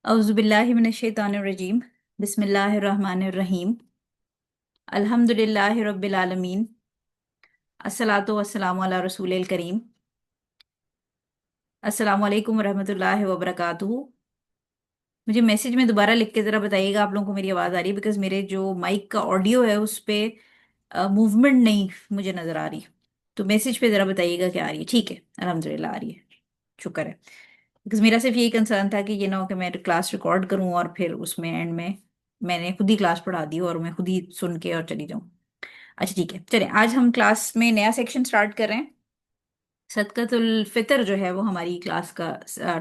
औज़ुबिल्लाहि मिनश्शैतानिर्रजीम। बिस्मिल्लाहिर्रहमानिर्रहीम। अल्हम्दुलिल्लाहि रब्बिल आलमीन। अस्सलातु वस्सलामु अला रसूलिल करीम। अस्सलामु अलैकुम वरहमतुल्लाहि वबरकातुहू। मुझे मैसेज में दोबारा लिख के ज़रा बताइएगा आप लोगों को मेरी आवाज़ आ रही है, बिकॉज मेरे जो माइक का ऑडियो है उस पे मूवमेंट नहीं मुझे नज़र आ रही। तो मैसेज पे ज़रा बताइएगा क्या आ रही है। ठीक है, अल्हम्दुलिल्लाह आ रही है। शुक्र है। बिकॉज मेरा सिर्फ यही कंसर्न था कि ये ना हो कि मैं क्लास रिकॉर्ड करूं और फिर उसमें एंड में मैंने खुद ही क्लास पढ़ा दी और मैं खुद ही सुन के और चली जाऊं। अच्छा ठीक है, चलें आज हम क्लास में नया सेक्शन स्टार्ट कर रहे हैं। सदकातुल फितर जो है वो हमारी क्लास का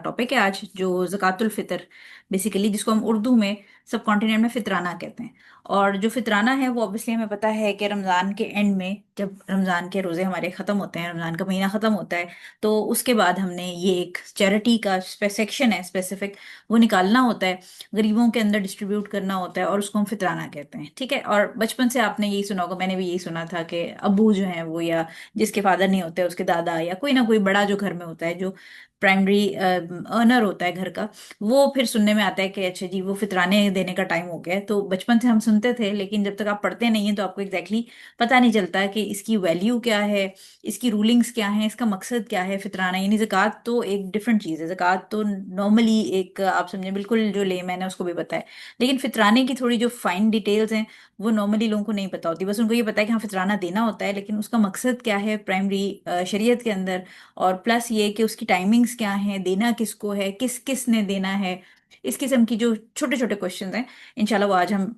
टॉपिक है आज, जो ज़कातुल फितर बेसिकली जिसको हम उर्दू में सब कॉन्टिनेंट में फितराना कहते हैं। और जो फितराना है वो ऑब्वियसली हमें पता है कि रमज़ान के एंड में जब रमज़ान के रोज़े हमारे ख़त्म होते हैं, रमज़ान का महीना ख़त्म होता है, तो उसके बाद हमने ये एक चैरिटी का सेक्शन है स्पेसिफिक, वो निकालना होता है, गरीबों के अंदर डिस्ट्रीब्यूट करना होता है और उसको हम फितराना कहते हैं। ठीक है, और बचपन से आपने यही सुना होगा, मैंने भी यही सुना था कि अब्बू जो हैं वो, या जिसके फादर नहीं होते उसके दादा, या कोई ना कोई बड़ा जो घर में होता है, जो प्राइमरी अर्नर होता है घर का, वो फिर सुनने में आता है कि अच्छा जी वो फितराने देने का टाइम हो गया है। तो बचपन से हम सुनते थे, लेकिन जब तक आप पढ़ते नहीं हैं तो आपको एग्जैक्टली पता नहीं चलता है कि इसकी वैल्यू क्या है, इसकी रूलिंग्स क्या है, इसका मकसद क्या है। फितराना यानी ज़कात तो एक डिफरेंट चीज़ है। ज़कात तो नॉर्मली एक आप समझे बिल्कुल जो ले मैंने उसको भी पता है, लेकिन फितराने की थोड़ी जो फाइन डिटेल्स हैं वो नॉर्मली लोगों को नहीं पता होती। बस उनको ये पता है कि हाँ फितराना देना होता है, लेकिन उसका मकसद क्या है प्राइमरी शरीयत के अंदर, और प्लस ये कि उसकी टाइमिंग्स क्या हैं, देना किसको है, किस किस ने देना है, इस किस्म की जो छोटे छोटे क्वेश्चन हैं इंशाल्लाह वो आज हम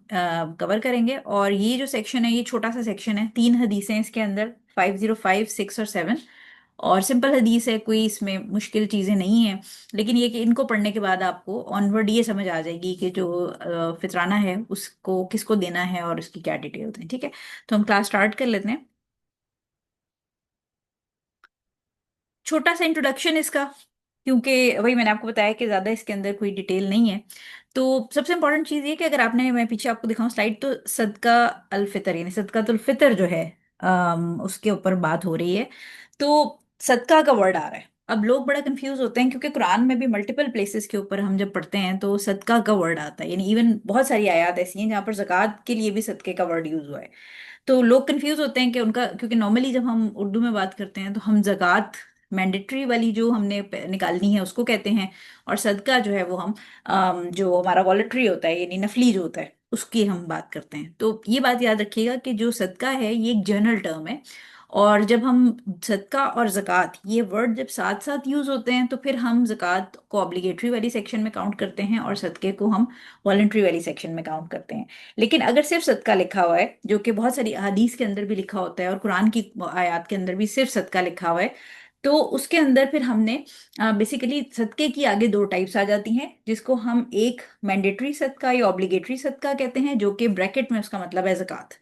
कवर करेंगे। और ये जो सेक्शन है ये छोटा सा सेक्शन है, 3 हदीसें हैं इसके अंदर, 505, 6 और 7। और सिंपल हदीस है, कोई इसमें मुश्किल चीज़ें नहीं है। लेकिन ये कि इनको पढ़ने के बाद आपको ऑनवर्ड ये समझ आ जाएगी कि जो फितराना है उसको किसको देना है और उसकी क्या डिटेल्स हैं। ठीक है, तो हम क्लास स्टार्ट कर लेते हैं। छोटा सा इंट्रोडक्शन इसका, क्योंकि वही मैंने आपको बताया कि ज़्यादा इसके अंदर कोई डिटेल नहीं है। तो सबसे इंपॉर्टेंट चीज़ ये कि अगर आपने, मैं पीछे आपको दिखाऊं स्लाइड, तो सदका अल फितर यानी सदकातुल फितर जो है उसके ऊपर बात हो रही है। तो सदका का वर्ड आ रहा है। अब लोग बड़ा कंफ्यूज होते हैं, क्योंकि कुरान में भी मल्टीपल प्लेसेस के ऊपर हम जब पढ़ते हैं तो सदका का वर्ड आता है, यानी इवन बहुत सारी आयत ऐसी हैं जहाँ पर ज़कात के लिए भी सदके का वर्ड यूज हुआ है। तो लोग कंफ्यूज होते हैं कि उनका, क्योंकि नॉर्मली जब हम उर्दू में बात करते हैं तो हम ज़कात मैंडेटरी वाली जो हमने निकालनी है उसको कहते हैं, और सदका जो है वो हम जो हमारा वॉलेटरी होता है यानी नफली जो होता है उसकी हम बात करते हैं। तो ये बात याद रखिएगा कि जो सदका है ये एक जनरल टर्म है, और जब हम सदका और ज़कात ये वर्ड जब साथ साथ यूज होते हैं तो फिर हम ज़कात को ऑब्लिगेटरी वाली सेक्शन में काउंट करते हैं और सदके को हम वॉलेंट्री वाली सेक्शन में काउंट करते हैं। लेकिन अगर सिर्फ सदका लिखा हुआ है, जो कि बहुत सारी अहादीस के अंदर भी लिखा होता है और कुरान की आयत के अंदर भी सिर्फ सदका लिखा हुआ है, तो उसके अंदर फिर हमने बेसिकली सदके की आगे दो टाइप्स आ जाती हैं, जिसको हम एक मैंडेटरी सदका या ऑब्लिगेटरी सदका कहते हैं, जो कि ब्रैकेट में उसका मतलब है ज़कात,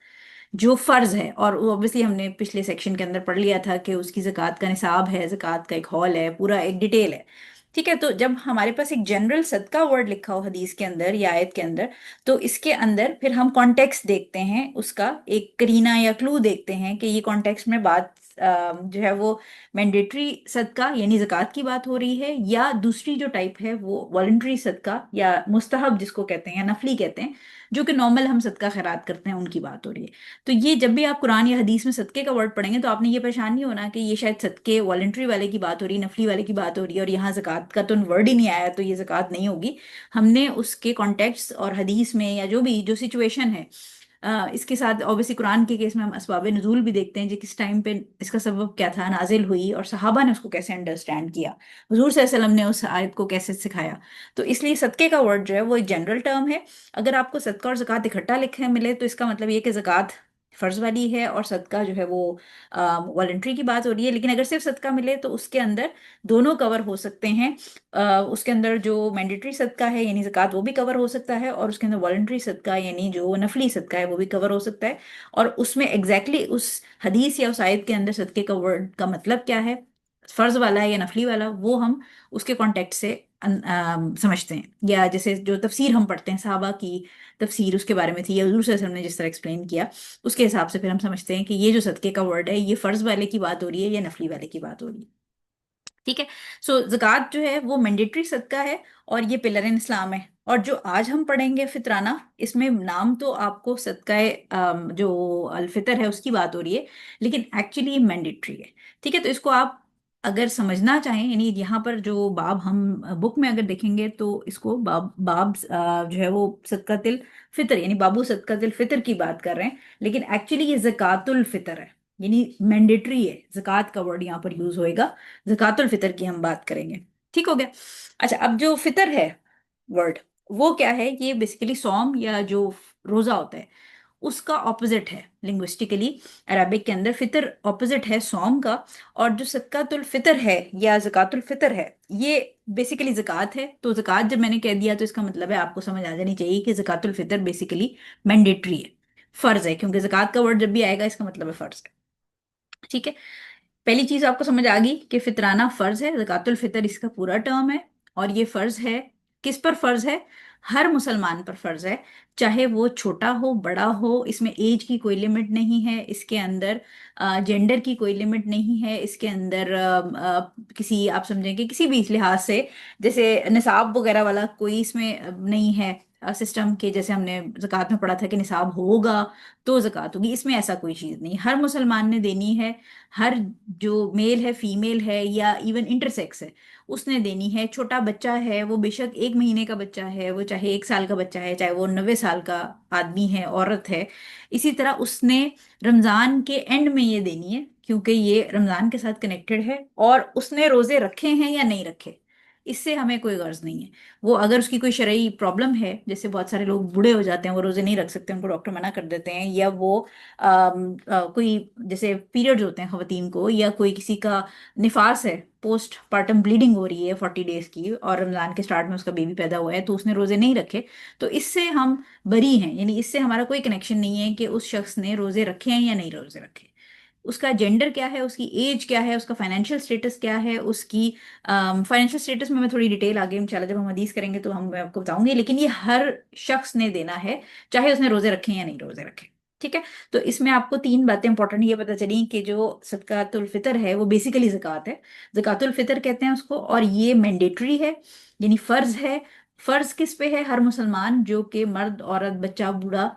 जो फर्ज है। और वो ऑब्वियसली हमने पिछले सेक्शन के अंदर पढ़ लिया था कि उसकी ज़कात का निसाब है, ज़कात का एक हॉल है, पूरा एक डिटेल है। ठीक है, तो जब हमारे पास एक जनरल सदका वर्ड लिखा हो हदीस के अंदर या आयत के अंदर, तो इसके अंदर फिर हम कॉन्टेक्स्ट देखते हैं, उसका एक करीना या क्लू देखते हैं कि ये कॉन्टेक्स्ट में बात जो है वो मैंडेटरी सदका यानी ज़कात की बात हो रही है, या दूसरी जो टाइप है वो वॉलंटरी सदका या मुस्तहब जिसको कहते हैं या नफली कहते हैं, जो कि नॉर्मल हम सदका खैरात करते हैं उनकी बात हो रही है। तो ये जब भी आप कुरान या हदीस में सदके का वर्ड पढ़ेंगे तो आपने ये परेशान नहीं होना कि ये शायद सदके वॉलंटरी वाले की बात हो रही है, नफली वाले की बात हो रही है, और यहाँ ज़कात का तो वर्ड ही नहीं आया तो ये ज़कात नहीं होगी। हमने उसके कॉन्टेक्स्ट और हदीस में या जो भी जो सिचुएशन है, इसके साथ ऑब्वियसली कुरान के केस में हम असबाब नुज़ूल भी देखते हैं, जो किस टाइम पे इसका सबब क्या था, नाजिल हुई, और सहाबा ने उसको कैसे अंडरस्टैंड किया, हुजूर सल्लल्लाहु अलैहि वसल्लम ने उस आयत को कैसे सिखाया। तो इसलिए सदके का वर्ड जो है वो एक जनरल टर्म है। अगर आपको सदका और ज़कात इकट्ठा लिखे मिले तो इसका मतलब ये कि ज़कात फर्ज वाली है और सदका जो है वो वॉलेंट्री की बात हो रही है। लेकिन अगर सिर्फ सदका मिले तो उसके अंदर दोनों कवर हो सकते हैं। उसके अंदर जो मैंडेटरी सदका है यानी ज़कात वो भी कवर हो सकता है, और उसके अंदर वॉलेंट्री सदका यानी जो नफली सदका है वो भी कवर हो सकता है। और उसमें एग्जैक्टली उस हदीस या उस आयत के अंदर सदके का वर्ड का मतलब क्या है, फर्ज वाला है या नफली वाला, वो हम उसके कॉन्टेक्ट से समझते हैं। या जैसे जो तफसीर हम पढ़ते हैं, सहाबा की तफसीर उसके बारे में थी, या हुजूर सल्लल्लाहु अलैहि वसल्लम ने जिस तरह एक्सप्लेन किया उसके हिसाब से फिर हम समझते हैं कि ये जो सदके का वर्ड है ये फर्ज वाले की बात हो रही है या नफली वाले की बात हो रही है। ठीक है। सो ज़कात जो है वो मैंडेटरी सदका है, और ये पिलर इन इस्लाम है। और जो आज हम पढ़ेंगे फितराना, इसमें नाम तो आपको सदका जो अल फितर है उसकी बात हो रही है, लेकिन एक्चुअली ये मैंडेटरी है। ठीक है, तो इसको आप अगर समझना चाहें, यानी यहाँ पर जो बाब हम बुक में अगर देखेंगे तो इसको बाब जो है वो सदकातिल फितर, यानी बाबू सदकातिल फितर की बात कर रहे हैं, लेकिन एक्चुअली ये ज़कातुल फितर है, यानी मैंडेटरी है। ज़कात का वर्ड यहाँ पर यूज होएगा, ज़कातुल फितर की हम बात करेंगे। ठीक हो गया। अच्छा, अब जो फितर है वर्ड, वो क्या है? ये बेसिकली सौम या जो रोजा होता है उसका ऑपोजिट है लिंग्विस्टिकली। अरबिक के अंदर फितर ऑपोजिट है सौम का। और जो सदकातुल फितर है या ज़कातुल फितर है, ये बेसिकली ज़कात है। तो ज़कात जब मैंने कह दिया तो इसका मतलब है आपको समझ आ जानी चाहिए कि ज़कातुल फितर बेसिकली मैंडेटरी है, फर्ज है, क्योंकि ज़कात का वर्ड जब भी आएगा इसका मतलब है फर्ज है। ठीक है, पहली चीज आपको समझ आ गई कि फितराना फर्ज है, ज़कातुल फितर इसका पूरा टर्म है। और ये फर्ज है, किस पर फर्ज है? हर मुसलमान पर फर्ज है, चाहे वो छोटा हो बड़ा हो। इसमें एज की कोई लिमिट नहीं है, इसके अंदर जेंडर की कोई लिमिट नहीं है, इसके अंदर किसी, आप समझेंगे किसी भी लिहाज से, जैसे निसाब वगैरह वाला कोई इसमें नहीं है सिस्टम के, जैसे हमने ज़कात में पढ़ा था कि निसाब होगा तो ज़कात होगी। इसमें ऐसा कोई चीज़ नहीं, हर मुसलमान ने देनी है। हर जो मेल है, फीमेल है, या इवन इंटरसेक्स है, उसने देनी है। छोटा बच्चा है, वो बेशक 1 महीने का बच्चा है, वो चाहे 1 साल का बच्चा है, चाहे वो 90 साल का आदमी है, औरत है, इसी तरह उसने रमजान के एंड में ये देनी है, क्योंकि ये रमजान के साथ कनेक्टेड है। और उसने रोजे रखे हैं या नहीं रखे, इससे हमें कोई गर्ज नहीं है। वो अगर उसकी कोई शरई प्रॉब्लम है, जैसे बहुत सारे लोग बूढ़े हो जाते हैं, वो रोजे नहीं रख सकते, उनको डॉक्टर मना कर देते हैं, या वो कोई जैसे पीरियड्स होते हैं खवातीन को, या कोई किसी का निफास है, पोस्ट पार्टम ब्लीडिंग हो रही है 40 डेज की, और रमजान के स्टार्ट में उसका बेबी पैदा हुआ है, तो उसने रोजे नहीं रखे, तो इससे हम बरी हैं, यानी इससे हमारा कोई कनेक्शन नहीं है कि उस शख्स ने रोजे रखे हैं या नहीं रोजे रखे। उसका जेंडर क्या है, उसकी एज क्या है, उसका फाइनेंशियल स्टेटस क्या है, उसकी फाइनेंशियल स्टेटस में मैं थोड़ी डिटेल आगे इंशाल्लाह जब हम हदीस करेंगे तो हम मैं आपको बताऊंगी, लेकिन ये हर शख्स ने देना है, चाहे उसने रोजे रखे हैं या नहीं रोजे रखे। ठीक है, तो इसमें आपको 3 बातें इंपॉर्टेंट ये पता चली कि जो सदकातुल फितर है वो बेसिकली ज़कात है, ज़कातुल फितर कहते हैं उसको, और ये मैंडेटरी है, यानी फर्ज है। फर्ज किस पे है? हर मुसलमान, जो कि मर्द औरत बच्चा बूढ़ा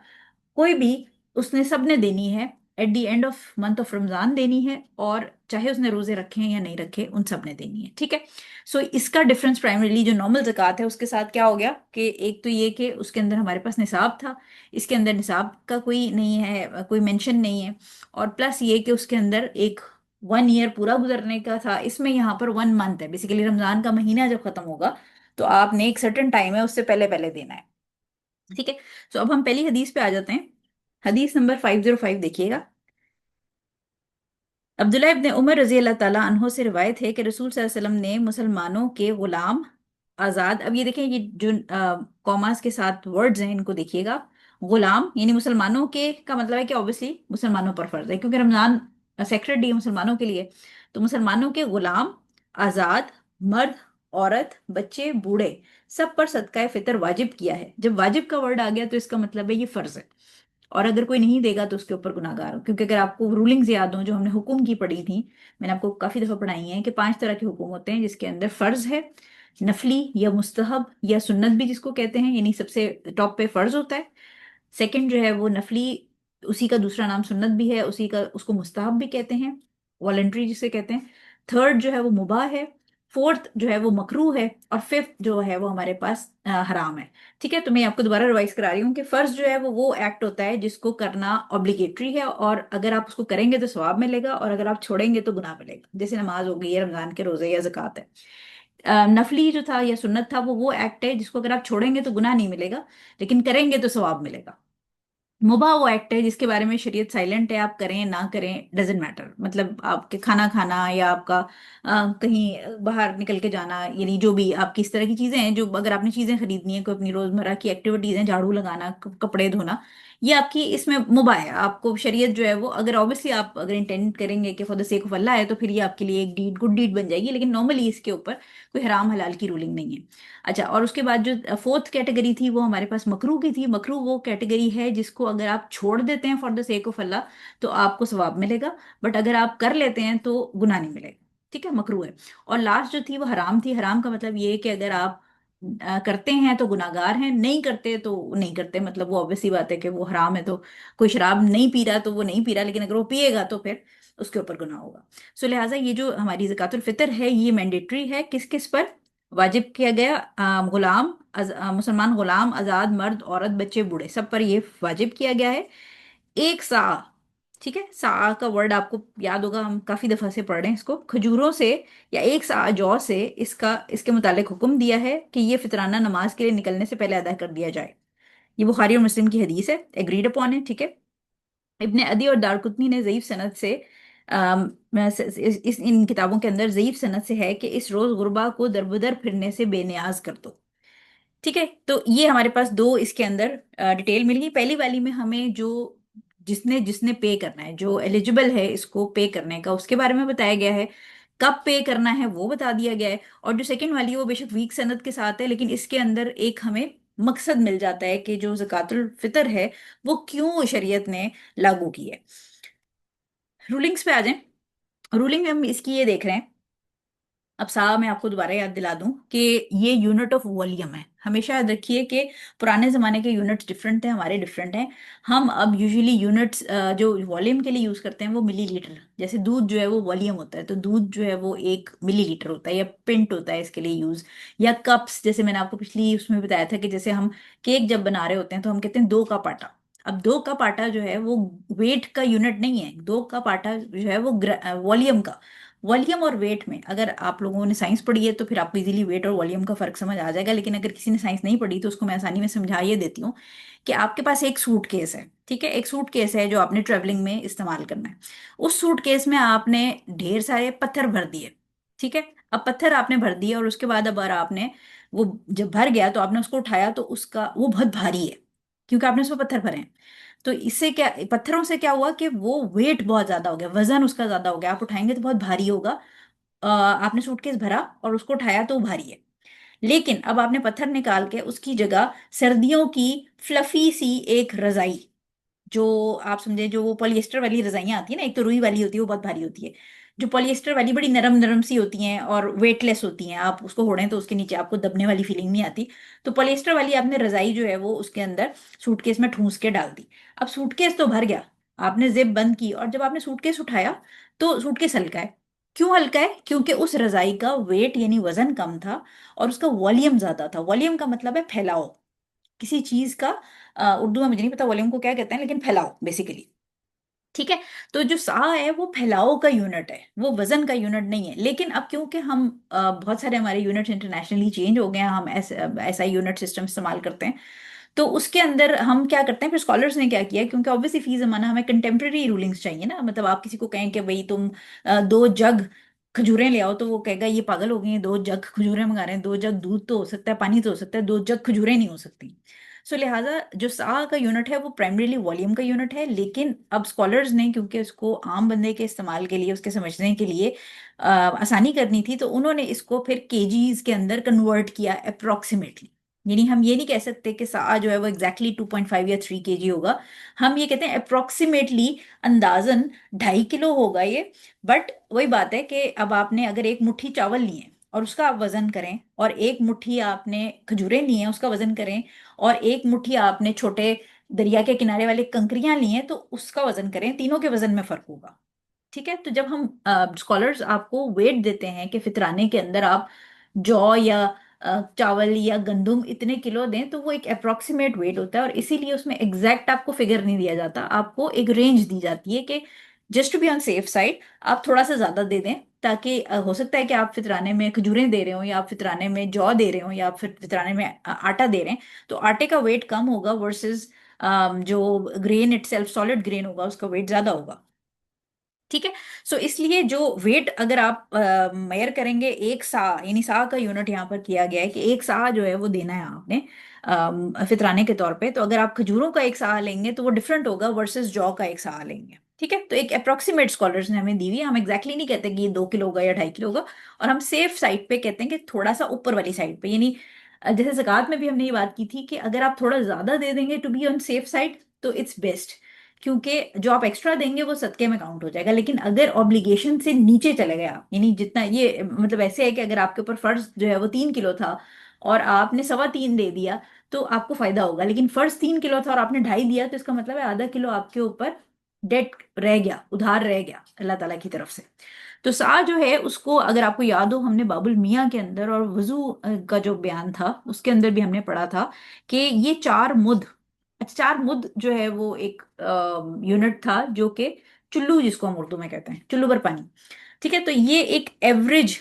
कोई भी, उसने सबने देनी है। At the end of month of Ramzan देनी है, और चाहे उसने रोजे रखे हैं या नहीं रखे, उन सब ने देनी है। ठीक है, सो इसका डिफरेंस प्राइमरीली जो नॉर्मल ज़कात है उसके साथ क्या हो गया कि एक तो ये कि उसके अंदर हमारे पास निसाब था, इसके अंदर निसाब का कोई नहीं है, कोई मेंशन नहीं है। और प्लस ये कि उसके अंदर एक 1 ईयर पूरा गुजरने का था, इसमें यहाँ पर 1 मंथ है। बेसिकली रमजान का महीना जब खत्म होगा तो आपने एक सर्टेन टाइम है, उससे पहले पहले देना है। ठीक है, तो अब हम पहली हदीस पे आ जाते हैं। हदीस नंबर 505 देखिएगा। अब्दुल्ला इब्ने उमर रजी अल्लाह ताला अन्हो से रिवायत है कि रसूल सल्लल्लाहु अलैहि वसल्लम ने मुसलमानों के गुलाम आज़ाद, अब ये देखें, ये जो कॉमास के साथ वर्ड्स हैं इनको देखिएगा। गुलाम यानी मुसलमानों के का मतलब है कि ऑब्वियसली मुसलमानों पर फर्ज है, क्योंकि रमजान सेक्रेड डे मुसलमानों के लिए। तो मुसलमानों के गुलाम आज़ाद, मर्द औरत बच्चे बूढ़े, सब पर सदका फितर वाजिब किया है। जब वाजिब का वर्ड आ गया तो इसका मतलब है ये फर्ज है, और अगर कोई नहीं देगा तो उसके ऊपर गुनाहगार हो। क्योंकि अगर आपको रूलिंग्स याद हो जो हमने हुक्म की पढ़ी थी, मैंने आपको काफी दफा पढ़ाई हैं कि 5 तरह के हुक्म होते हैं, जिसके अंदर फर्ज है, नफली या मुस्तहब या सुन्नत भी जिसको कहते हैं, यानी सबसे टॉप पे फर्ज होता है। सेकंड जो है वो नफली, उसी का दूसरा नाम सुन्नत भी है, उसी का उसको मुस्तहब भी कहते हैं, वॉलंटरी जिसे कहते हैं। थर्ड जो है वो मुबाह है। फोर्थ जो है वो मकरूह है। और फिफ्थ जो है वो हमारे पास हराम है। ठीक है, तो मैं आपको दोबारा रिवाइज करा रही हूँ कि फर्ज जो है वो एक्ट होता है जिसको करना ऑब्लिगेटरी है, और अगर आप उसको करेंगे तो सवाब मिलेगा, और अगर आप छोड़ेंगे तो गुनाह मिलेगा, जैसे नमाज हो गई है, रमजान के रोजे या ज़कात है। नफली जो था या सुन्नत था वो एक्ट है जिसको अगर आप छोड़ेंगे तो गुनाह नहीं मिलेगा, लेकिन करेंगे तो सवाब मिलेगा। मुबा वो एक्ट है जिसके बारे में शरीयत साइलेंट है, आप करें ना करें डजेंट मैटर, मतलब आपके खाना खाना या आपका कहीं बाहर निकल के जाना, यानी जो भी आपकी इस तरह की चीजें हैं, जो अगर आपने चीजें खरीदनी है, कोई अपनी रोजमर्रा की एक्टिविटीज हैं, झाड़ू लगाना, कपड़े धोना, ये आपकी इसमें मुबा है। आपको शरीयत जो है वो, अगर ऑब्वियसली आप अगर इंटेंड करेंगे कि फॉर द सेक ऑफ अल्लाह है, तो फिर ये आपके लिए एक डीड, गुड डीड बन जाएगी, लेकिन नॉर्मली इसके ऊपर कोई हराम हलाल की रूलिंग नहीं है। अच्छा, और उसके बाद जो फोर्थ कैटेगरी थी वो हमारे पास मकरू की थी। मकरू वो कैटेगरी है जिसको अगर आप छोड़ देते हैं फॉर द सेक ऑफ अल्लाह तो आपको सवाब मिलेगा, बट अगर आप कर लेते हैं तो गुनाह नहीं मिलेगा। ठीक है, मकरूह है। और लास्ट जो थी वो हराम थी। हराम का मतलब ये है कि अगर आप करते हैं तो गुनाहगार हैं, नहीं करते तो नहीं करते, मतलब वो ऑब्वियसली बात है कि वो हराम है। तो कोई शराब नहीं पी रहा तो वो नहीं पी रहा, लेकिन अगर वो पिएगा तो फिर उसके ऊपर गुनाह होगा। सो लिहाजा ये जो हमारी ज़कातुल फितर है ये मैंडेटरी है। किस किस पर वाजिब किया गया? गुलाम, मुसलमान गुलाम, आज़ाद मर्द, औरत, बच्चे, बूढ़े, सब पर ये वाजिब किया गया है। एक सा, ठीक है, सा का वर्ड आपको याद होगा, हम काफी दफा से पढ़ रहे हैं इसको। खजूरों से या एक सा जौ से इसका इसके मुतालिक हुक्म दिया है कि ये फितराना नमाज के लिए निकलने से पहले अदा कर दिया जाए। ये बुखारी और मुस्लिम की हदीस है, एग्रीड अपॉन है, ठीक है। इब्ने अदी और दारकुतनी ने ज़ईफ सनद से इन किताबों के अंदर ज़ईफ सनद से है कि इस रोज गुरबा को दरबदर फिरने से बेनियाज कर दो। ठीक है, तो ये हमारे पास दो इसके अंदर डिटेल मिल गई। पहली वाली में हमें जो जिसने जिसने पे करना है, जो एलिजिबल है इसको पे करने का, उसके बारे में बताया गया है। कब पे करना है वो बता दिया गया है। और जो सेकंड वाली है वो बेशक वीक सनद के साथ है, लेकिन इसके अंदर एक हमें मकसद मिल जाता है कि जो ज़कातुल फितर है वो क्यों शरीयत ने लागू की है। रूलिंग्स पे आ जाएं। रूलिंग में हम इसकी ये देख रहे हैं। अब साहब मैं आपको दोबारा याद दिला दूं कि ये यूनिट ऑफ वॉल्यूम है। हमेशा याद रखिए कि पुराने ज़माने के यूनिट्स डिफरेंट थे, हमारे डिफरेंट हैं। हम अब यूजुअली यूनिट्स जो वॉल्यूम के लिए यूज़ करते हैं वो मिलीलीटर। जैसे दूध जो है वो वॉल्यूम होता है, तो दूध जो है वो 1 मिलीलीटर होता है, या पिंट होता है इसके लिए यूज़। या कप्स, जैसे मैंने आपको पिछली उसमें बताया था कि जैसे हम केक जब बना रहे होते हैं तो हम कहते हैं 2 कप आटा। अब 2 कप आटा जो है वो वेट का यूनिट नहीं है। 2 कप आटा जो है वो वॉल्यूम का। वॉल्यूम और वेट में अगर आप लोगों ने साइंस पढ़ी है तो फिर आपको इजीली वेट और वॉल्यूम का फर्क समझ आ जाएगा, लेकिन अगर किसी ने साइंस नहीं पढ़ी तो उसको मैं आसानी में समझा ये देती हूँ कि आपके पास एक सूटकेस है, ठीक है, एक सूटकेस है जो आपने ट्रेवलिंग में इस्तेमाल करना है। उस सूटकेस में आपने ढेर सारे पत्थर भर दिए, ठीक है। अब पत्थर आपने भर दिए और उसके बाद अब आपने वो जब भर गया तो आपने उसको उठाया तो उसका वो बहुत भारी है, क्योंकि आपने उसमें पत्थर भरे हैं। तो इससे क्या, पत्थरों से क्या हुआ कि वो वेट बहुत ज्यादा हो गया, वजन उसका ज्यादा हो गया, आप उठाएंगे तो बहुत भारी होगा। आपने सूटकेस भरा और उसको उठाया तो वो भारी है। लेकिन अब आपने पत्थर निकाल के उसकी जगह सर्दियों की फ्लफी सी एक रजाई, जो आप समझे जो वो पॉलिएस्टर वाली रजाइयाँ आती है ना, एक तो रुई वाली होती है वो बहुत भारी होती है, जो पॉलिएस्टर वाली बड़ी नरम नरम सी होती हैं और वेटलेस होती हैं, आप उसको ओढ़ें तो उसके नीचे आपको दबने वाली फीलिंग नहीं आती। तो पॉलिएस्टर वाली आपने रजाई जो है वो उसके अंदर सूटकेस में ठूंस के डाल दी। अब सूटकेस तो भर गया, आपने जिप बंद की, और जब आपने सूटकेस उठाया तो सूटकेस हल्का है। क्यों हल्का है? क्योंकि उस रजाई का वेट यानी वजन कम था और उसका वॉल्यूम ज्यादा था। वॉल्यूम का मतलब है फैलाव किसी चीज का। उर्दू में मुझे नहीं पता वॉल्यूम को क्या कहते हैं, लेकिन फैलाव बेसिकली, ठीक है। तो जो सा है वो फैलाव का यूनिट है, वो वजन का यूनिट नहीं है। लेकिन अब क्योंकि हम बहुत सारे हमारे यूनिट्स इंटरनेशनली चेंज हो गए हैं, हम ऐसा यूनिट सिस्टम इस्तेमाल करते हैं। तो उसके अंदर हम क्या करते हैं, फिर स्कॉलर्स ने क्या किया, क्योंकि ऑब्वियसली फी जमाना हमें कंटेम्प्रेरी रूलिंग्स चाहिए ना। मतलब आप किसी को कहें कि भाई तुम 2 जग खजूरें ले आओ, तो वो कहेगा ये पागल हो गई हैं, 2 जग खजूरें मंगा रहे हैं। 2 जग दूध तो हो सकता है, पानी तो हो सकता है, 2 जग खजूरें नहीं हो सकती। सो लिहाजा जो सा का यूनिट है वो प्राइमरीली वॉल्यूम का यूनिट है। लेकिन अब स्कॉलर्स ने क्योंकि उसको आम बंदे के इस्तेमाल के लिए, उसके समझने के लिए आसानी करनी थी, तो उन्होंने इसको फिर केजीज के अंदर कन्वर्ट किया अप्रोक्सीमेटली। यानी हम ये नहीं कह सकते कि सा जो है वो एग्जैक्टली 2.5 या 3 केजी होगा। हम ये कहते हैं अप्रोक्सीमेटली, अंदाजन 2.5 किलो होगा ये। बट वही बात है कि अब आपने अगर एक मुट्ठी चावल लिए और उसका आप वजन करें, और एक मुट्ठी आपने खजूरें ली हैं उसका वजन करें, और एक मुट्ठी आपने छोटे दरिया के किनारे वाले कंकरियां ली हैं तो उसका वजन करें, तीनों के वजन में फर्क होगा। ठीक है, तो जब हम स्कॉलर्स आपको वेट देते हैं कि फितराने के अंदर आप जौ या चावल या गंदुम इतने किलो दें, तो वो एक अप्रोक्सीमेट वेट होता है, और इसीलिए उसमें एग्जैक्ट आपको फिगर नहीं दिया जाता, आपको एक रेंज दी जाती है कि just to be on safe side आप थोड़ा सा ज्यादा दे दें, ताकि हो सकता है कि आप फितराने में खजूरें दे रहे हो, या आप फितराने में जौ दे रहे हो, या आप फिर फितराने में आटा दे रहे हैं, तो आटे का वेट कम होगा वर्सेस जो ग्रेन इटसेल्फ सॉलिड ग्रेन होगा उसका वेट ज्यादा होगा। ठीक है, सो इसलिए जो वेट अगर आप मेयर करेंगे एक सा, यानी सा का यूनिट यहाँ पर किया गया है कि एक सा जो है वो देना है आपने फितराने के तौर पे। तो अगर आप खजूरों का एक सा लेंगे तो वो डिफरेंट होगा वर्सेस जौ का एक सा लेंगे। ठीक है, तो एक अप्रोक्सीमेट स्कॉलर्स ने हमें दी हुई है। हम एग्जैक्टली नहीं कहते कि ये 2 किलो होगा या 2.5 किलो होगा। और हम सेफ साइड पे कहते हैं कि थोड़ा सा ऊपर वाली साइड पे, यानी जैसे ज़कात में भी हमने ये बात की थी कि अगर आप थोड़ा ज्यादा दे देंगे to be on safe side तो इट्स बेस्ट। क्योंकि जो आप एक्स्ट्रा देंगे वो सदके में काउंट हो जाएगा। लेकिन अगर ऑब्लिगेशन से नीचे चले गए आप, यानी जितना ये मतलब ऐसे है कि अगर आपके ऊपर फर्ज जो है वो 3 किलो था और आपने 3.25 दे दिया तो आपको फायदा होगा। लेकिन फर्ज 3 किलो था और आपने 2.5 दिया तो इसका मतलब है आधा किलो आपके ऊपर डेट रह गया, उधार रह गया अल्लाह ताला की तरफ से। तो सा जो है उसको अगर आपको याद हो, हमने बाबुल मियाँ के अंदर और वजू का जो बयान था उसके अंदर भी हमने पढ़ा था कि ये 4 मुद, अच्छा 4 मुद जो है वो एक यूनिट था जो कि चुल्लू जिसको हम उर्दू में कहते हैं, चुल्लू पर पानी। ठीक है, तो ये एक एवरेज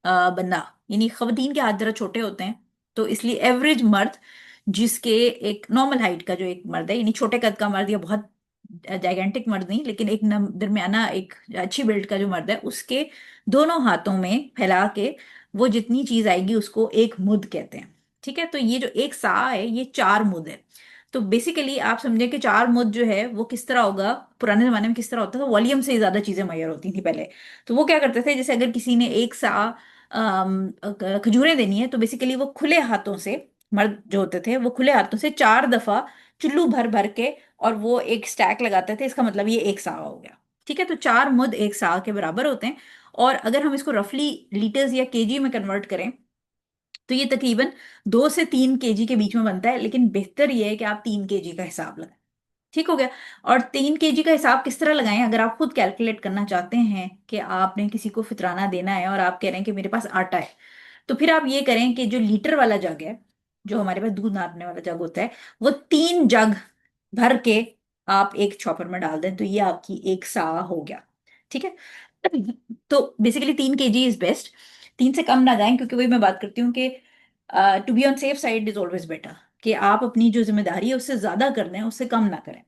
बंदा, यानी खवातीन के हाथ जरा छोटे होते हैं तो इसलिए एवरेज मर्द जिसके एक नॉर्मल हाइट का जो एक मर्द है, यानी छोटे कद का मर्द या बहुत जाइगेंटिक मर्द नहीं लेकिन एक दरमियाना एक अच्छी बिल्ड का जो मर्द है, उसके दोनों हाथों में फैला के वो जितनी चीज आएगी उसको एक मुद कहते हैं। ठीक है, तो ये जो एक सा है ये 4 मुद है। तो बेसिकली आप समझे कि 4 मुद जो है वो किस तरह होगा, पुराने जमाने में किस तरह होता था, वॉल्यूम से ज्यादा चीजें मैयर होती थी पहले। तो वो क्या करते थे, जैसे अगर किसी ने एक सा खजूरें देनी है तो बेसिकली वो खुले हाथों से, मर्द जो होते थे वो खुले हाथों से 4 दफा चुल्लू भर भर के और वो एक स्टैक लगाते थे, इसका मतलब ये एक सा हो गया। ठीक है, तो 4 मुद एक सा के बराबर होते हैं। और अगर हम इसको रफली लीटर्स या केजी में कन्वर्ट करें तो ये तकरीबन 2 से 3 केजी के बीच में बनता है, लेकिन बेहतर ये है कि आप 3 केजी का हिसाब लगाएं। ठीक हो गया। और 3 केजी का हिसाब किस तरह लगाएं, अगर आप खुद कैलकुलेट करना चाहते हैं कि आपने किसी को फितराना देना है और आप कह रहे हैं कि मेरे पास आटा है, तो फिर आप ये करें कि जो लीटर वाला जग है, जो हमारे पास दूध नापने वाला जग होता है, वो 3 जग भर के आप एक चॉपर में डाल दें तो ये आपकी एक सा हो गया। ठीक है, तो बेसिकली 3 केजी इज बेस्ट। 3 से कम ना जाएं, क्योंकि वही मैं बात करती हूँ कि to be on safe side is always better, कि आप अपनी जो जिम्मेदारी है उससे ज्यादा कर दें, उससे कम ना करें।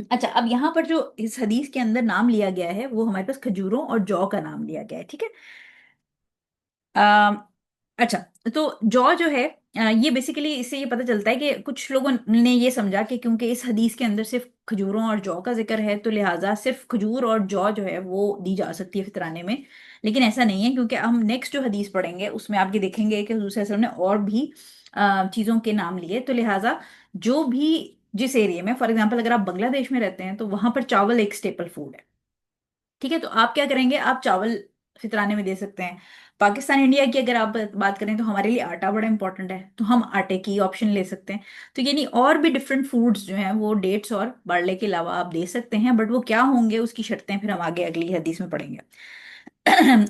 अच्छा, अब यहाँ पर जो इस हदीस के अंदर नाम लिया गया है वो हमारे पास खजूरों और जौ का नाम लिया गया है। ठीक है। अ, अच्छा, तो जौ जो है ये बेसिकली इससे ये पता चलता है कि कुछ लोगों ने ये समझा कि क्योंकि इस हदीस के अंदर सिर्फ खजूरों और जौ का जिक्र है तो लिहाजा सिर्फ खजूर और जौ जो है वो दी जा सकती है फितराने में। लेकिन ऐसा नहीं है, क्योंकि हम नेक्स्ट जो हदीस पढ़ेंगे उसमें आप ये देखेंगे कि हुजूर सल्लल्लाहु अलैहि वसल्लम ने और भी चीज़ों के नाम लिए। तो लिहाजा जो भी जिस एरिया में, फॉर एग्जाम्पल अगर आप बांग्लादेश में रहते हैं तो वहां पर चावल एक स्टेपल फूड है। ठीक है, तो आप क्या करेंगे, आप चावल फितराने में दे सकते हैं। पाकिस्तान इंडिया की अगर आप बात करें तो हमारे लिए आटा बड़ा इंपॉर्टेंट है, तो हम आटे की ऑप्शन ले सकते हैं। तो यानी और भी डिफरेंट फूड्स जो हैं वो डेट्स और बार्ले के अलावा आप दे सकते हैं, बट वो क्या होंगे उसकी शर्तें फिर हम आगे अगली हदीस में पढ़ेंगे।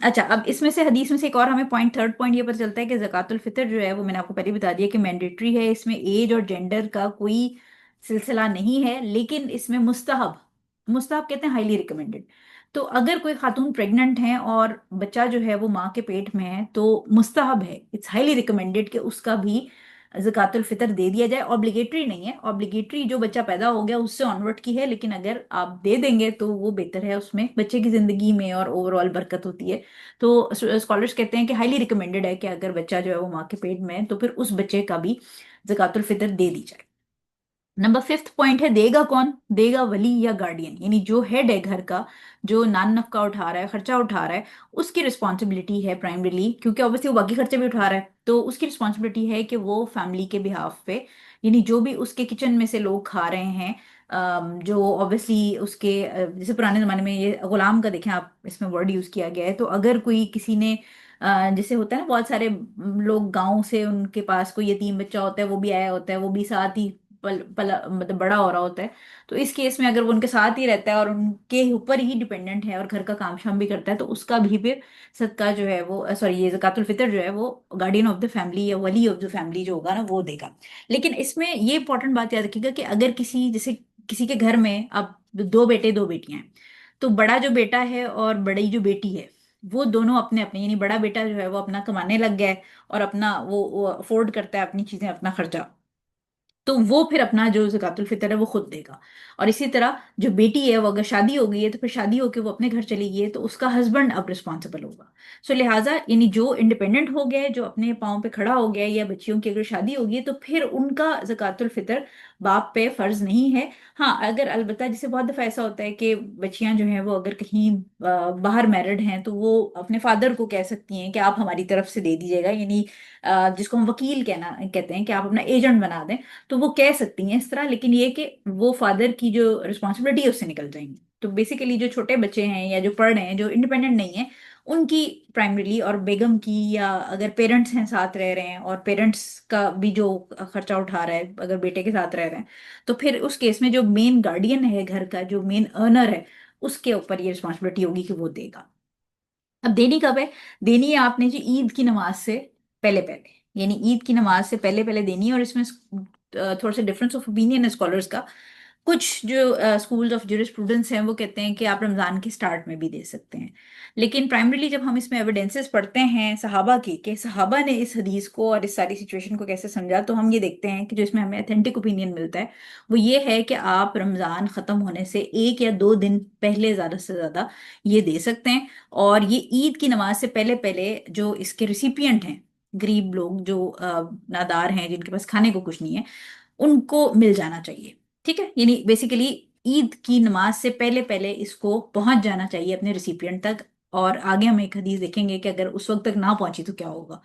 अच्छा, अब इसमें से हदीस में से एक और हमें पॉइंट, थर्ड पॉइंट ये पता चलता है कि जकातुल फितर जो है वो मैंने आपको पहले बता दिया कि मैंडेटरी है, इसमें एज और जेंडर का कोई सिलसिला नहीं है, लेकिन इसमें मुस्तहब, मुस्तहब कहते हैं हाईली रिकमेंडेड। तो अगर कोई खातून प्रेग्नेंट है और बच्चा जो है वो माँ के पेट में है तो मुस्तहब है, इट्स हाईली रिकमेंडेड कि उसका भी ज़कातुल फितर दे दिया जाए। ऑब्लिगेटरी नहीं है, ऑब्लिगेटरी जो बच्चा पैदा हो गया उससे ऑनवर्ड की है, लेकिन अगर आप दे देंगे तो वो बेहतर है, उसमें बच्चे की जिंदगी में और ओवरऑल बरकत होती है। तो स्कॉलर्स कहते हैं कि हाईली रिकमेंडेड है कि अगर बच्चा जो है वो माँ के पेट में है तो फिर उस बच्चे का भी ज़कातुल फितर दे दी जाए। नंबर फिफ्थ पॉइंट है, देगा कौन, देगा वली या गार्डियन, यानी जो हेड है घर का, जो नान नफका उठा रहा है, खर्चा उठा रहा है, उसकी रिस्पॉन्सिबिलिटी है प्राइमरीली, क्योंकि ऑब्वियसली वो बाकी खर्चे भी उठा रहा है तो उसकी रिस्पॉन्सिबिलिटी है कि वो फैमिली के बिहाफ पे, यानी जो भी उसके किचन में से लोग खा रहे हैं, जो ऑब्वियसली उसके जैसे पुराने जमाने में ये गुलाम का देखें आप, इसमें वर्ड यूज किया गया है, तो अगर कोई किसी ने जैसे होता है ना बहुत सारे लोग गांव से, उनके पास कोई यतीम बच्चा होता है वो भी आया होता है, वो भी साथ ही मतलब बड़ा हो रहा होता है, तो इस केस में अगर वो उनके साथ ही रहता है और उनके ऊपर ही डिपेंडेंट है और घर का काम शाम भी करता है तो उसका भी फिर सदका जो है वो, सॉरी, ये ज़कातुल फितर जो है वो गार्डियन ऑफ द फैमिली या वली ऑफ द फैमिली जो होगा ना वो देगा। लेकिन इसमें ये इंपॉर्टेंट बात याद रखिएगा कि अगर किसी, जैसे किसी के घर में अब 2 बेटे 2 बेटियां हैं, तो बड़ा जो बेटा है और बड़ी जो बेटी है वो दोनों अपने अपने, यानी बड़ा बेटा जो है वो अपना कमाने लग गया है और अपना वो अफोर्ड करता है अपनी चीजें, अपना खर्चा, तो वो फिर अपना जो ज़कातुल फितर है वो खुद देगा। और इसी तरह जो बेटी है वो अगर शादी हो गई है तो फिर शादी होकर वो अपने घर चली गई है तो उसका हस्बैंड अब रिस्पॉन्सिबल होगा। सो लिहाजा यानी जो इंडिपेंडेंट हो गया है, जो अपने पाँव पे खड़ा हो गया है, या बच्चियों की अगर शादी होगी है तो फिर उनका ज़कातुल फितर बाप पे फर्ज नहीं है। हाँ, अगर अलबत्ता जैसे बहुत दफ़ा ऐसा होता है कि बच्चियां जो हैं वो अगर कहीं बाहर मैरिड हैं तो वो अपने फादर को कह सकती हैं कि आप हमारी तरफ से दे दीजिएगा, यानी जिसको हम वकील कहते हैं कि आप अपना एजेंट बना दें, तो तो वो कह सकती हैं इस तरह, लेकिन ये कि वो फादर की जो रिस्पॉन्सिबिलिटी है उससे निकल जाएंगी। तो बेसिकली जो छोटे बच्चे हैं या जो पढ़ रहे हैं, जो इंडिपेंडेंट नहीं है, उनकी प्राइमरीली, और बेगम की, या अगर पेरेंट्स हैं साथ रह रहे हैं और पेरेंट्स का भी जो खर्चा उठा रहा है अगर बेटे के साथ रह रहे हैं, तो फिर उस केस में जो मेन गार्डियन है घर का, जो मेन अर्नर है, उसके ऊपर ये रिस्पॉन्सिबिलिटी होगी कि वो देगा। अब देनी कब है? देनी है आपने जी ईद की नमाज से पहले पहले, यानी ईद की नमाज से पहले पहले देनी है। और इसमें थोड़ा सा डिफरेंस ऑफ ओपिनियन है स्कॉलर्स का। कुछ जो स्कूल्स ऑफ ज्यूरिस्प्रूडेंस हैं वो कहते हैं कि आप रमजान के स्टार्ट में भी दे सकते हैं। लेकिन प्राइमरीली जब हम इसमें एविडेंसेस पढ़ते हैं सहाबा की, कि सहाबा ने इस हदीस को और इस सारी सिचुएशन को कैसे समझा, तो हम ये देखते हैं कि जो इसमें हमें अथेंटिक ओपिनियन मिलता है वो ये है कि आप रमजान खत्म होने से 1 या 2 दिन पहले ज्यादा से ज्यादा ये दे सकते हैं। और ये ईद की नमाज से पहले पहले जो इसके रिसिपिएंट हैं, गरीब लोग जो नादार हैं, जिनके पास खाने को कुछ नहीं है, उनको मिल जाना चाहिए। ठीक है, यानी बेसिकली ईद की नमाज से पहले पहले इसको पहुंच जाना चाहिए अपने रिसिपिएंट तक। और आगे हम एक हदीस देखेंगे कि अगर उस वक्त तक ना पहुंची तो क्या होगा।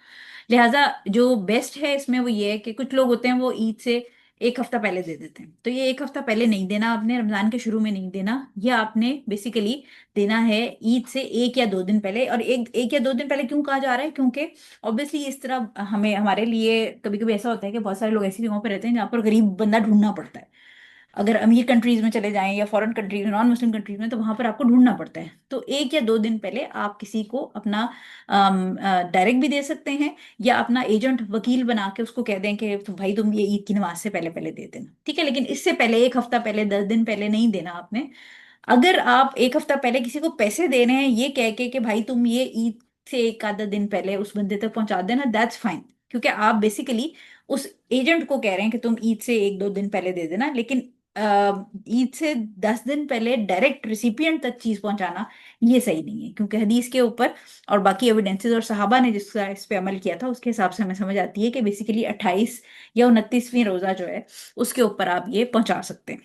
लिहाजा जो बेस्ट है इसमें वो ये है कि कुछ लोग होते हैं वो ईद से 1 हफ्ता पहले दे देते हैं, तो ये 1 हफ्ता पहले नहीं देना आपने, रमजान के शुरू में नहीं देना। ये आपने बेसिकली देना है ईद से 1 या 2 दिन पहले। और एक 1 या 2 दिन पहले क्यों कहा जा रहा है? क्योंकि ऑब्वियसली इस तरह हमें, हमारे लिए कभी कभी ऐसा होता है कि बहुत सारे लोग ऐसी जगहों पर रहते हैं जहाँ पर गरीब बंदा ढूंढना पड़ता है। अगर अमीर कंट्रीज में चले जाएं या foreign countries, non Muslim countries में, तो वहां पर आपको ढूंढना पड़ता है। तो 1 या 2 दिन पहले आप किसी को अपना डायरेक्ट भी दे सकते हैं, या अपना एजेंट वकील बना के उसको कह दें कि तो भाई तुम ये ईद की नमाज से पहले पहले दे देना। ठीक है, लेकिन इससे पहले 1 हफ्ता पहले, 10 दिन पहले नहीं देना आपने। अगर आप 1 हफ्ता पहले किसी को पैसे दे रहे हैं ये कह के कि भाई तुम ये ईद से 1 आधा दिन पहले उस बंदे तक पहुंचा देना, दैट्स फाइन। क्योंकि आप बेसिकली उस एजेंट को कह रहे हैं कि तुम ईद से 1 2 दिन पहले दे देना। लेकिन ईद से 10 दिन पहले डायरेक्ट रिसिपिएंट तक चीज पहुंचाना ये सही नहीं है, क्योंकि हदीस के ऊपर और बाकी एविडेंसेस और सहाबा ने जिसका इस पे अमल किया था उसके हिसाब से हमें समझ आती है कि बेसिकली 28 या 29वीं रोजा जो है उसके ऊपर आप ये पहुंचा सकते हैं।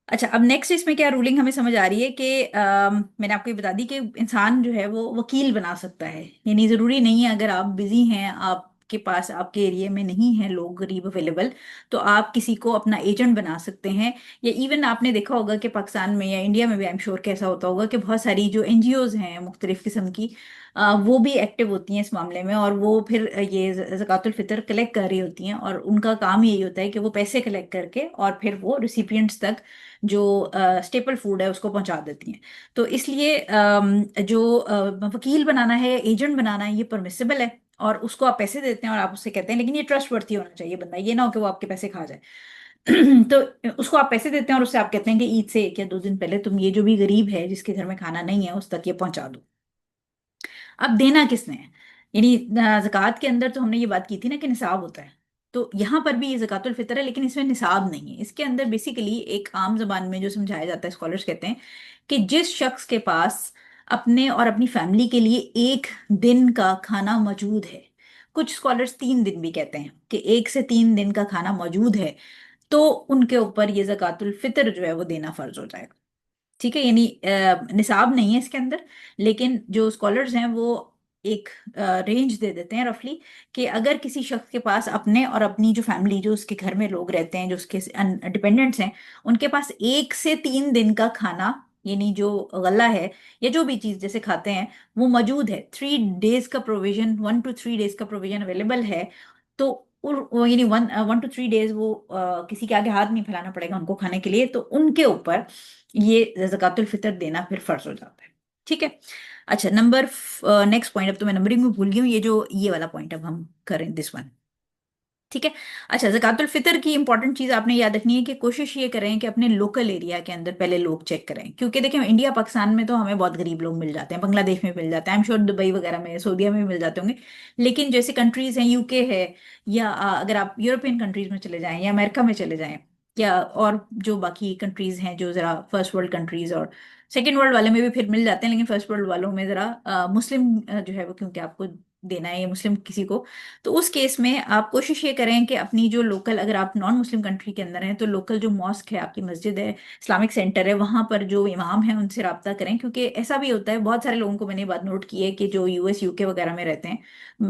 अच्छा, अब नेक्स्ट इसमें क्या रूलिंग हमें समझ आ रही है कि मैंने आपको ये बता दी कि इंसान जो है वो वकील बना सकता है। यानी जरूरी नहीं है अगर आप बिजी हैं, आपके पास आपके एरिया में नहीं है लोग गरीब अवेलेबल, तो आप किसी को अपना एजेंट बना सकते हैं। या इवन आपने देखा होगा कि पाकिस्तान में या इंडिया में भी आई एम श्योर कैसा होता होगा कि बहुत सारी जो एनजीओज हैं मुख्तलिफ किस्म की, वो भी एक्टिव होती हैं इस मामले में, और वो फिर ये ज़कातुल फितर कलेक्ट कर रही होती हैं। और उनका काम यही होता है कि वो पैसे कलेक्ट करके और फिर वो रिसिपिएंट्स तक जो स्टेपल फूड है उसको पहुंचा देती हैं। तो इसलिए जो वकील बनाना है, एजेंट बनाना है, ये परमिसिबल है। और उसको आप पैसे देते हैं और आप उससे कहते हैं, लेकिन ये ट्रस्ट वर्थी होना चाहिए बंदा, ये ना हो कि वो आपके पैसे खा जाए। तो उसको आप पैसे देते हैं और उससे आप कहते हैं कि ईद से 1 या 2 दिन पहले तुम ये जो भी गरीब है जिसके घर में खाना नहीं है उस तक ये पहुंचा दो। अब देना किसने है? यानी ज़कात के अंदर तो हमने ये बात की थी ना कि निसाब होता है। तो यहाँ पर भी ये ज़कातुल फितर है, लेकिन इसमें निसाब नहीं है। इसके अंदर बेसिकली एक आम जबान में जो समझाया जाता है, स्कॉलर्स कहते हैं कि जिस शख्स के पास अपने और अपनी फैमिली के लिए 1 दिन का खाना मौजूद है, कुछ स्कॉलर्स 3 दिन भी कहते हैं कि 1 से 3 दिन का खाना मौजूद है, तो उनके ऊपर ये ज़कातुल फितर जो है वो देना फर्ज हो जाएगा। ठीक है, यानी निसाब नहीं है इसके अंदर, लेकिन जो स्कॉलर्स हैं वो एक रेंज दे देते हैं रफली, कि अगर किसी शख्स के पास अपने और अपनी जो फैमिली, जो उसके घर में लोग रहते हैं, जो उसके डिपेंडेंट्स हैं, उनके पास 1 से 3 दिन का खाना, यानी जो गल्ला है या जो भी चीज़ जैसे खाते हैं वो मौजूद है, 3 डेज का प्रोविजन, 1 to 3 डेज का प्रोविजन अवेलेबल है, तो यानी 1 to 3 डेज वो किसी के आगे हाथ नहीं फैलाना पड़ेगा उनको खाने के लिए, तो उनके ऊपर ये ज़कातुल फितर देना फिर फर्ज हो जाता है। ठीक है। अच्छा, नेक्स्ट पॉइंट, अब तो मैं नंबरिंग में भूल गई हूँ, ये जो ये वाला पॉइंट अब हम करें, दिस वन। ठीक है। अच्छा, ज़कातुल फितर की इंपॉर्टेंट चीज़ आपने याद रखनी है कि कोशिश ये करें कि अपने लोकल एरिया के अंदर पहले लोग चेक करें, क्योंकि देखें इंडिया पाकिस्तान में तो हमें बहुत गरीब लोग मिल जाते हैं, बांग्लादेश में मिल जाते हैं, आई एम श्योर दुबई वगैरह में, सऊदीया में भी मिल जाते होंगे। लेकिन जैसे कंट्रीज हैं, यूके है, या अगर आप यूरोपियन कंट्रीज में चले जाएं या अमेरिका में चले जाएं, या और जो बाकी कंट्रीज हैं जो ज़रा फर्स्ट वर्ल्ड कंट्रीज, और सेकेंड वर्ल्ड वाले में भी फिर मिल जाते हैं, लेकिन फर्स्ट वर्ल्ड वालों में ज़रा मुस्लिम जो है वो, क्योंकि आपको देना है या मुस्लिम किसी को, तो उस केस में आप कोशिश ये करें कि अपनी जो लोकल, अगर आप नॉन मुस्लिम कंट्री के अंदर हैं तो लोकल जो मॉस्क है, आपकी मस्जिद है, इस्लामिक सेंटर है, वहां पर जो इमाम है उनसे रब्ता करें। क्योंकि ऐसा भी होता है, बहुत सारे लोगों को मैंने ये बात नोट की है कि जो यूएस यूके वगैरह में रहते हैं,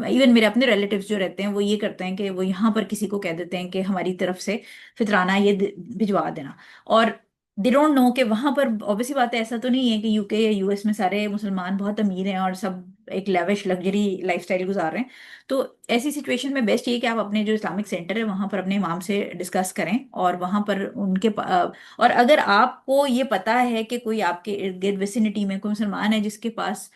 इवन मेरे अपने रिलेटिव्स जो रहते हैं, वो ये करते हैं कि वो यहाँ पर किसी को कह देते हैं कि हमारी तरफ से फितराना ये भिजवा देना। और दे डोंट नो कि वहां पर ऑब्वियसली बात है, ऐसा तो नहीं है कि यूके या यूएस में सारे मुसलमान बहुत अमीर हैं और सब एक लेविश लग्जरी लाइफस्टाइल गुजार रहे हैं। तो ऐसी सिचुएशन में बेस्ट ये है कि आप अपने जो इस्लामिक सेंटर है वहां पर अपने इमाम से डिस्कस करें, और वहां पर और अगर आपको ये पता है कि कोई आपके इर्द गिर्द विसिनिटी में कोई मुसलमान है जिसके पास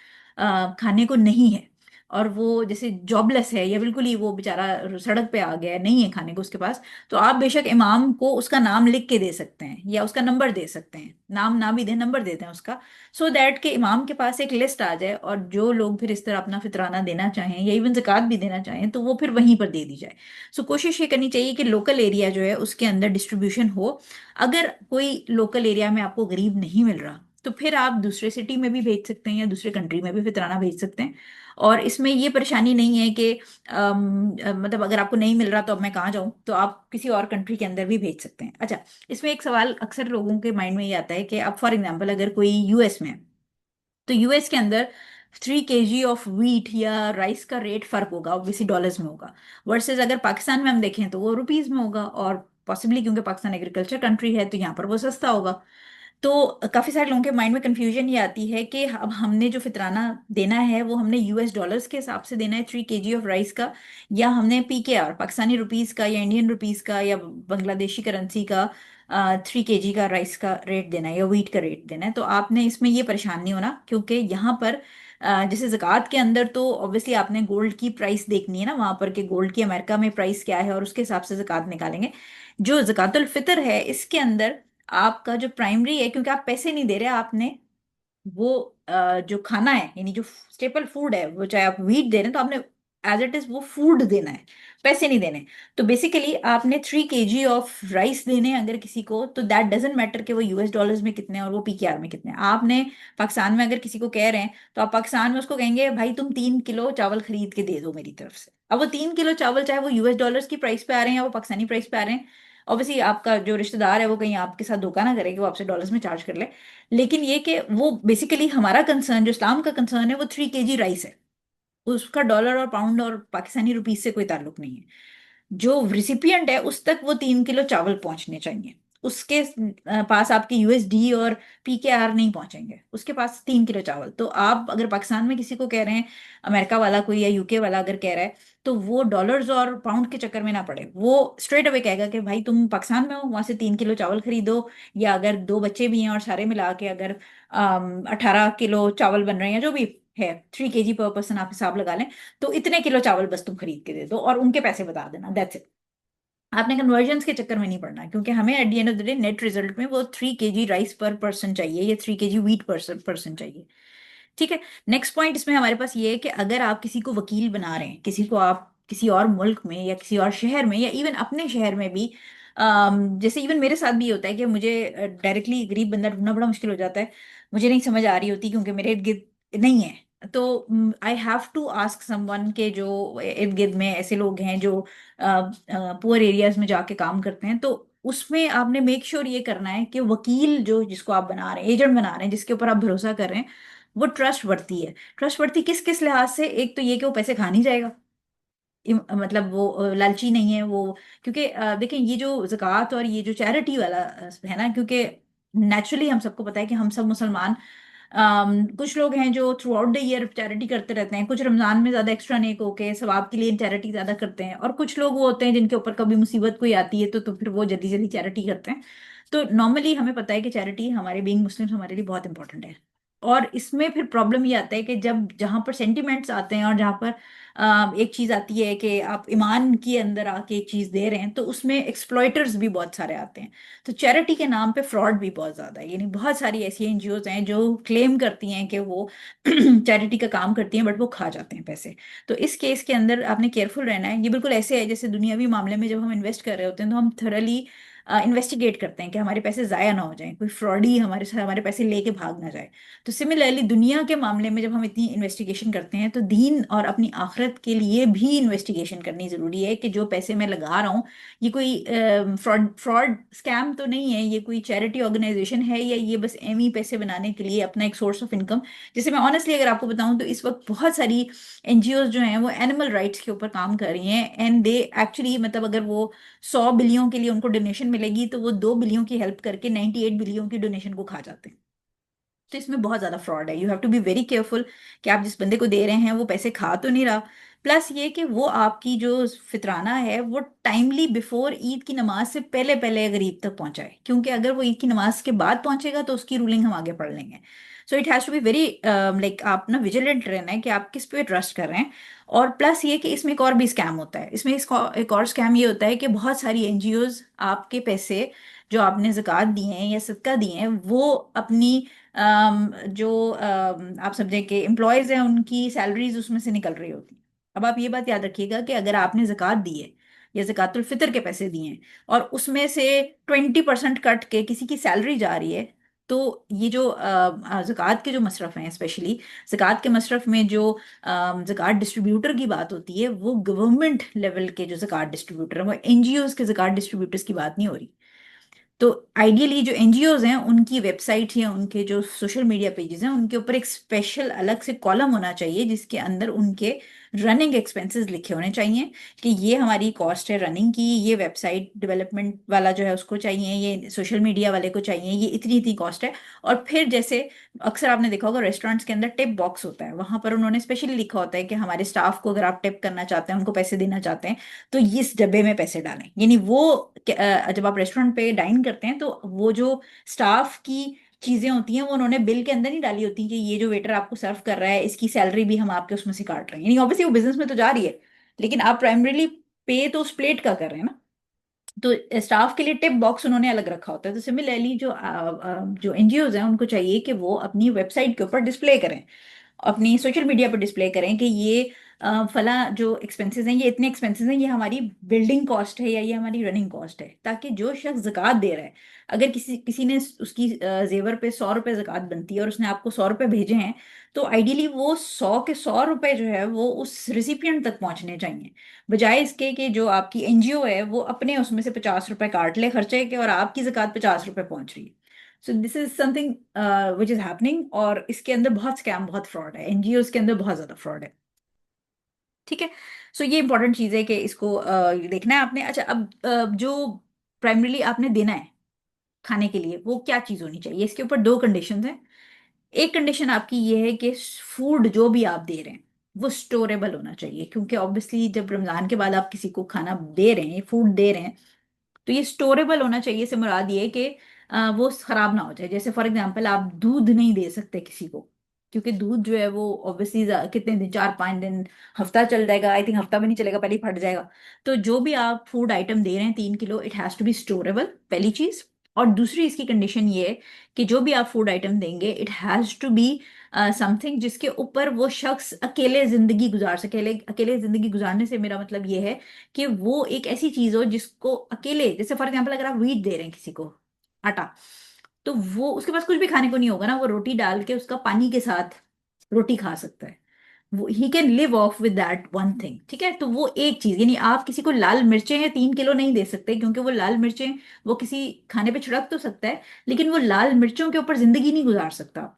खाने को नहीं है, और वो जैसे जॉबलेस है या बिल्कुल ही वो बेचारा सड़क पे आ गया है, नहीं है खाने को उसके पास, तो आप बेशक इमाम को उसका नाम लिख के दे सकते हैं या उसका नंबर दे सकते हैं, नाम ना भी दें नंबर देते हैं उसका, सो दैट के इमाम के पास एक लिस्ट आ जाए, और जो लोग फिर इस तरह अपना फितराना देना चाहें या इवन ज़कात भी देना चाहें तो वो फिर वहीं पर दे दी जाए। सो कोशिश ये करनी चाहिए कि लोकल एरिया जो है उसके अंदर डिस्ट्रीब्यूशन हो। अगर कोई लोकल एरिया में आपको गरीब नहीं मिल रहा, तो फिर आप दूसरे सिटी में भी भेज सकते हैं या दूसरे कंट्री में भी फितराना भेज सकते हैं। और इसमें ये परेशानी नहीं है कि मतलब अगर आपको नहीं मिल रहा तो अब मैं कहाँ जाऊं, तो आप किसी और कंट्री के अंदर भी भेज सकते हैं। अच्छा, इसमें एक सवाल अक्सर लोगों के माइंड में ये आता है कि अब फॉर एग्जांपल अगर कोई यूएस में है, तो यूएस के अंदर 3 kg ऑफ व्हीट या राइस का रेट फर्क होगा, ऑब्वियसली डॉलर्स में होगा, वर्सेस अगर पाकिस्तान में हम देखें तो वो रुपीज में होगा, और पॉसिबली क्योंकि पाकिस्तान एग्रीकल्चर कंट्री है तो यहाँ पर वो सस्ता होगा। तो काफी सारे लोगों के माइंड में कंफ्यूजन ये आती है कि अब हमने जो फितराना देना है वो हमने यूएस डॉलर्स के हिसाब से देना है 3 kg ऑफ राइस का, या हमने पीकेआर पाकिस्तानी रुपीस का या इंडियन रुपीस का या बांग्लादेशी करेंसी का 3 kg का राइस का रेट देना है या व्हीट का रेट देना है। तो आपने इसमें ये परेशान नहीं होना, क्योंकि यहाँ पर जैसे ज़कात के अंदर तो ऑब्वियसली आपने गोल्ड की प्राइस देखनी है ना, वहां पर के गोल्ड की अमेरिका में प्राइस क्या है और उसके हिसाब से ज़कात निकालेंगे। जो ज़कातुल फितर है इसके अंदर आपका जो प्राइमरी है, क्योंकि आप पैसे नहीं दे रहे, आपने वो जो खाना है यानी जो स्टेपल फूड है, वो चाहे आप व्हीट दे रहे हैं तो आपने एज इट इज वो फूड देना है, पैसे नहीं देने। तो बेसिकली आपने 3 kg ऑफ राइस देने हैं अगर किसी को, तो दैट डजेंट मैटर कि वो यूएस डॉलर्स में कितने हैं और वो पीकेआर में कितने हैं। आपने पाकिस्तान में अगर किसी को कह रहे हैं तो आप पाकिस्तान में उसको कहेंगे भाई तुम 3 किलो चावल खरीद के दे दो मेरी तरफ से। अब वो 3 किलो चावल चाहे वो यूएस डॉलर्स की प्राइस पे आ रहे हैं या वो पाकिस्तानी प्राइस पे आ रहे हैं, ऑब्वियसली आपका जो रिश्तेदार है वो कहीं आपके साथ धोखा ना करे कि वो आपसे डॉलर्स में चार्ज कर ले। लेकिन ये कि वो बेसिकली हमारा कंसर्न, जो इस्लाम का कंसर्न है, वो 3 kg राइस है, उसका डॉलर और पाउंड और पाकिस्तानी रुपीस से कोई ताल्लुक नहीं है। जो रिसिपिएंट है उस तक वो 3 किलो चावल पहुंचने चाहिए, उसके पास आपके यूएसडी और पीकेआर नहीं पहुंचेंगे, उसके पास 3 किलो चावल। तो आप अगर पाकिस्तान में किसी को कह रहे हैं, अमेरिका वाला कोई या यूके वाला अगर कह रहा है, तो वो डॉलर्स और पाउंड के चक्कर में ना पड़े, वो स्ट्रेट अवे कहेगा कि भाई तुम पाकिस्तान में हो, वहां से 3 किलो चावल खरीदो, या अगर 2 बच्चे भी हैं और सारे मिला के अगर 18 किलो चावल बन रहे हैं, जो भी है 3 kg पर पर्सन आप हिसाब लगा लें, तो इतने किलो चावल बस तुम खरीद के दे दो और उनके पैसे बता देना, दैट्स इट। आपने कन्वर्जन्स के चक्कर में नहीं पड़ना, क्योंकि हमें at the end of the day net result में वो 3 kg राइस पर पर्सन चाहिए या 3 kg व्हीट पर्सन पर्सन चाहिए। ठीक है। नेक्स्ट पॉइंट इसमें हमारे पास ये है कि अगर आप किसी को वकील बना रहे हैं, किसी को आप किसी और मुल्क में या किसी और शहर में या इवन अपने शहर में भी, जैसे इवन मेरे साथ भी ये होता है कि मुझे डायरेक्टली गरीब बंदा ढूंढना बड़ा मुश्किल हो जाता है, मुझे नहीं समझ आ रही होती क्योंकि मेरे इर्द गिर्द नहीं है, तो I have to ask someone के जो इर्द गिर्द में ऐसे लोग हैं जो पुअर एरियाज में जाके काम करते हैं। तो उसमें आपने मेक श्योर ये करना है कि वकील जो जिसको आप बना रहे हैं, एजेंट बना रहे हैं, जिसके ऊपर आप भरोसा कर रहे हैं, वो ट्रस्ट बढ़ती है। ट्रस्ट बढ़ती किस किस लिहाज से? एक तो ये कि वो पैसे खा नहीं जाएगा, मतलब वो लालची नहीं है वो, क्योंकि देखिए ये जो ज़कात और ये जो चैरिटी वाला है ना, क्योंकि नेचुरली हम सबको पता है कि हम सब मुसलमान, कुछ लोग हैं जो through out the year charity करते रहते हैं, कुछ रमजान में ज्यादा एक्स्ट्रा नेक होके सवाब के लिए चैरिटी ज्यादा करते हैं, और कुछ लोग वो होते हैं जिनके ऊपर कभी मुसीबत कोई आती है तो फिर वो जल्दी जल्दी चैरिटी करते हैं। तो नॉर्मली हमें पता है कि चैरिटी हमारे बीइंग मुस्लिम्स हमारे लिए बहुत इंपॉर्टेंट है। और इसमें फिर प्रॉब्लम ये आता है कि जब जहां पर सेंटिमेंट्स आते हैं और जहां पर एक चीज आती है कि आप ईमान के अंदर आके एक चीज दे रहे हैं, तो उसमें एक्सप्लॉइटर्स भी बहुत सारे आते हैं। तो चैरिटी के नाम पे फ्रॉड भी बहुत ज्यादा है, यानी बहुत सारी ऐसी एनजीओज हैं जो क्लेम करती हैं कि वो चैरिटी का काम करती हैं, बट वो खा जाते हैं पैसे। तो इस केस के अंदर आपने केयरफुल रहना है। ये बिल्कुल ऐसे है जैसे दुनियावी मामले में जब हम इन्वेस्ट कर रहे होते हैं तो हम थरली इन्वेस्टिगेट करते हैं कि हमारे पैसे ज़ाया ना हो जाएं, कोई फ्रॉडी हमारे साथ हमारे पैसे लेके भाग ना जाए। तो सिमिलरली दुनिया के मामले में जब हम इतनी इन्वेस्टिगेशन करते हैं तो दीन और अपनी आखिरत के लिए भी इन्वेस्टिगेशन करनी ज़रूरी है कि जो पैसे मैं लगा रहा हूँ ये कोई फ्रॉड फ्रॉड स्कैम तो नहीं है, ये कोई चैरिटी ऑर्गेनाइजेशन है, या ये बस एम ही पैसे बनाने के लिए अपना एक सोर्स ऑफ इनकम। जैसे मैं ऑनेस्टली अगर आपको बताऊं तो इस वक्त बहुत सारी एनजीओज जो हैं वो एनिमल राइट्स के ऊपर काम कर रही हैं, एंड दे एक्चुअली मतलब अगर वो 100 बिलियन के लिए उनको डोनेशन मिलेगी तो वो 2 बिलियन की हेल्प करके 98 बिलियन की डोनेशन को खा जाते हैं। तो इसमें बहुत ज्यादा फ्रॉड है, you have to be very careful कि आप जिस बंदे को दे रहे हैं वो पैसे खा तो नहीं रहा। प्लस ये कि वो आपकी जो फितराना है वो टाइमली बिफोर ईद की नमाज से पहले पहले अगर ईद तक पहुंचाए, क्योंकि अगर वो ईद की नमाज के बाद पहुंचेगा तो उसकी रूलिंग हम आगे पढ़ लेंगे। So it has to be very like आप ना विजिलेंट रहना है कि आप किस पे ट्रस्ट कर रहे हैं। और प्लस ये कि इसमें एक और भी स्कैम होता है, इसमें इसका एक और स्कैम ये होता है कि बहुत सारी एनजीओज आपके पैसे जो आपने ज़कात दिए हैं या सदका दिए हैं वो अपनी जो आप समझे कि एम्प्लॉयज हैं उनकी सैलरीज उसमें से निकल रही होती हैं। अब आप ये बात याद रखिएगा कि अगर आपने ज़कात दी है या ज़कातुल फितर के पैसे दिए हैं और उसमें से 20% कट के किसी की सैलरी जा रही है, तो ये जो ज़कात के जो मसरफ हैं, स्पेशली ज़कात के मसरफ में जो ज़कात डिस्ट्रीब्यूटर की बात होती है वो गवर्नमेंट लेवल के जो ज़कात डिस्ट्रीब्यूटर हैं, वो एनजीओज के ज़कात डिस्ट्रीब्यूटर्स की बात नहीं हो रही। तो आइडियली जो एनजीओज हैं उनकी वेबसाइट या उनके जो सोशल मीडिया पेजेस हैं उनके ऊपर एक स्पेशल अलग से कॉलम होना चाहिए जिसके अंदर उनके रनिंग एक्सपेंसेस लिखे होने चाहिए कि ये हमारी कॉस्ट है रनिंग की, ये वेबसाइट डेवलपमेंट वाला जो है उसको चाहिए, ये सोशल मीडिया वाले को चाहिए, ये इतनी इतनी कॉस्ट है। और फिर जैसे अक्सर आपने देखा होगा रेस्टोरेंट्स के अंदर टिप बॉक्स होता है, वहां पर उन्होंने स्पेशली लिखा होता है कि हमारे स्टाफ को अगर आप टिप करना चाहते हैं, उनको पैसे देना चाहते हैं तो इस डब्बे में पैसे डालें। यानी वो जब आप रेस्टोरेंट पे डाइन करते हैं तो वो जो स्टाफ की चीजें होती हैं वो उन्होंने बिल के अंदर नहीं डाली होती कि ये जो वेटर आपको सर्व कर रहा है इसकी सैलरी भी हम आपके उसमें से काट रहे हैं। यानी ऑब्वियसली वो बिजनेस में तो जा रही है, लेकिन आप प्राइमरीली पे तो उस प्लेट का कर रहे हैं ना। तो स्टाफ के लिए टिप बॉक्स उन्होंने अलग रखा होता है। तो सिमिलरली जो एनजीओज हैं उनको चाहिए कि वो अपनी वेबसाइट के ऊपर डिस्प्ले करें, अपनी सोशल मीडिया पर डिस्प्ले करें कि ये फला जो एक्सपेंसेस हैं ये इतने एक्सपेंसेस हैं, ये हमारी बिल्डिंग कॉस्ट है या ये हमारी रनिंग कॉस्ट है, ताकि जो शख्स ज़कात दे रहा है, अगर किसी किसी ने उसकी जेवर पे 100 रुपये ज़कात बनती है और उसने आपको 100 रुपये भेजे हैं, तो आइडियली वो 100 के 100 रुपये जो है वो उस रिसिपिएंट तक पहुंचने चाहिए, बजाय इसके कि जो आपकी एनजीओ है वो अपने उसमें से 50 रुपये काट ले खर्चे के और आपकी ज़कात 50 रुपये पहुंच रही है। So this is something which is happening, और इसके अंदर बहुत स्कैम बहुत फ्रॉड है, एनजीओ के अंदर बहुत ज्यादा फ्रॉड है। ठीक है। सो ये इंपॉर्टेंट चीज है कि इसको देखना है आपने। अच्छा, अब जो प्राइमरीली आपने देना है खाने के लिए वो क्या चीज होनी चाहिए, इसके ऊपर दो कंडीशन है। एक कंडीशन आपकी ये है कि फूड जो भी आप दे रहे हैं वो स्टोरेबल होना चाहिए, क्योंकि ऑब्वियसली जब रमजान के बाद आप किसी को खाना दे रहे हैं, फूड दे रहे हैं, तो ये स्टोरेबल होना चाहिए से मुराद ये कि वो खराब ना हो जाए। जैसे फॉर एग्जांपल आप दूध नहीं दे सकते किसी को, क्योंकि दूध जो है वो ऑब्वियसली कितने दिन, 4 5 दिन, हफ्ता चल जाएगा, आई थिंक हफ्ता भी नहीं चलेगा, पहले ही फट जाएगा। तो जो भी आप फूड आइटम दे रहे हैं 3 kilo, it has to be storable, पहली चीज। और दूसरी इसकी कंडीशन ये है कि जो भी आप फूड आइटम देंगे it has to be something जिसके ऊपर वो शख्स अकेले जिंदगी गुजार सके। अकेले जिंदगी गुजारने से मेरा मतलब ये है कि वो एक ऐसी चीज हो जिसको अकेले, जैसे फॉर एग्जाम्पल अगर आप व्हीट दे रहे हैं किसी को, आटा, तो वो उसके पास कुछ भी खाने को नहीं होगा ना, वो रोटी डाल के उसका पानी के साथ रोटी खा सकता है, वो he can live of with that one thing. ठीक है, तो वो एक चीज, यानी आप किसी को लाल मिर्चें हैं 3 किलो नहीं दे सकते, क्योंकि वो लाल मिर्चें वो किसी खाने पे छिड़क तो सकता है लेकिन वो लाल मिर्चों के ऊपर जिंदगी नहीं गुजार सकता।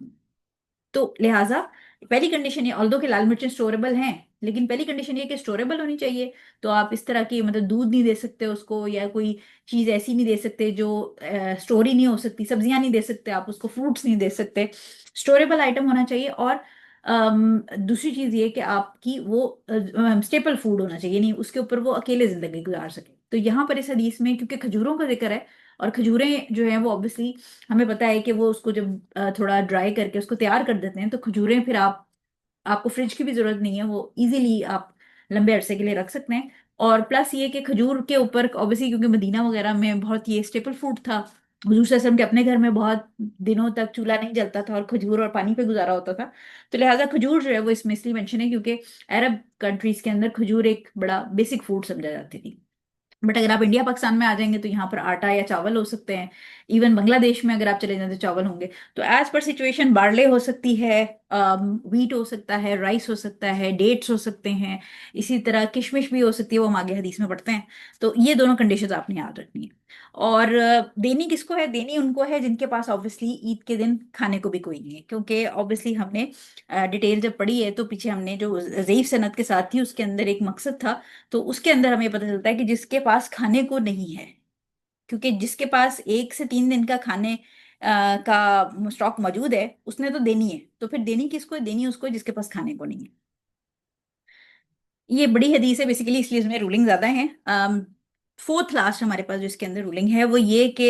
तो लिहाजा पहली कंडीशन ये, ऑल्दो कि लाल मिर्चें स्टोरेबल हैं, लेकिन पहली कंडीशन ये कि स्टोरेबल होनी चाहिए। तो आप इस तरह की मतलब दूध नहीं दे सकते उसको, या कोई चीज़ ऐसी नहीं दे सकते जो स्टोर ही नहीं हो सकती, सब्जियां नहीं दे सकते आप उसको, फ्रूट्स नहीं दे सकते, स्टोरेबल आइटम होना चाहिए। और दूसरी चीज़ ये कि आपकी वो स्टेपल फूड होना चाहिए, नहीं उसके ऊपर वो अकेले जिंदगी गुजार सके। तो यहाँ पर इस हदीस में क्योंकि खजूरों का जिक्र है, और खजूरें जो है वो ऑब्वियसली हमें पता है कि वो उसको जब थोड़ा ड्राई करके उसको तैयार कर देते हैं, तो खजूरें फिर आपको फ्रिज की भी जरूरत नहीं है, वो इजीली आप लंबे अरसे के लिए रख सकते हैं। और प्लस ये कि खजूर के ऊपर ऑब्वियसली क्योंकि मदीना वगैरह में बहुत ये स्टेपल फूड था, हुजूर सल्लल्लाहु अलैहि वसल्लम के अपने घर में बहुत दिनों तक चूल्हा नहीं जलता था और खजूर और पानी पे गुजारा होता था। तो लिहाजा खजूर जो है वो इसमें इसलिए मेंशन है क्योंकि अरब कंट्रीज के अंदर खजूर एक बड़ा बेसिक फूड समझा जाती थी। बट अगर आप इंडिया पाकिस्तान में आ जाएंगे तो यहाँ पर आटा या चावल हो सकते हैं। इवन बांग्लादेश में अगर आप चले जाएं तो चावल होंगे। तो एज पर सिचुएशन बार्ले हो सकती है, व्हीट हो सकता है, राइस हो सकता है, डेट्स हो सकते हैं, इसी तरह किशमिश भी हो सकती है, वो हम आगे हदीस में पढ़ते हैं। तो ये दोनों कंडीशंस आपने याद रखनी है। और देनी किसको है? देनी उनको है जिनके पास ऑब्वियसली ईद के दिन खाने को भी कोई नहीं है, क्योंकि ऑब्वियसली हमने डिटेल जब पढ़ी है तो पीछे हमने जो ज़ईफ सनद के साथ थी उसके अंदर एक मकसद था। तो उसके अंदर हमें पता चलता है कि जिसके पास खाने को नहीं है, क्योंकि जिसके पास 1 से 3 दिन का खाने का स्टॉक मौजूद है उसने तो देनी है। तो फिर देनी किसको है? देनी उसको है जिसके पास खाने को नहीं है। ये बड़ी हदीस है बेसिकली, इसलिए इसमें रूलिंग ज्यादा है। फोर्थ लास्ट हमारे पास जो इसके अंदर रूलिंग है वो ये कि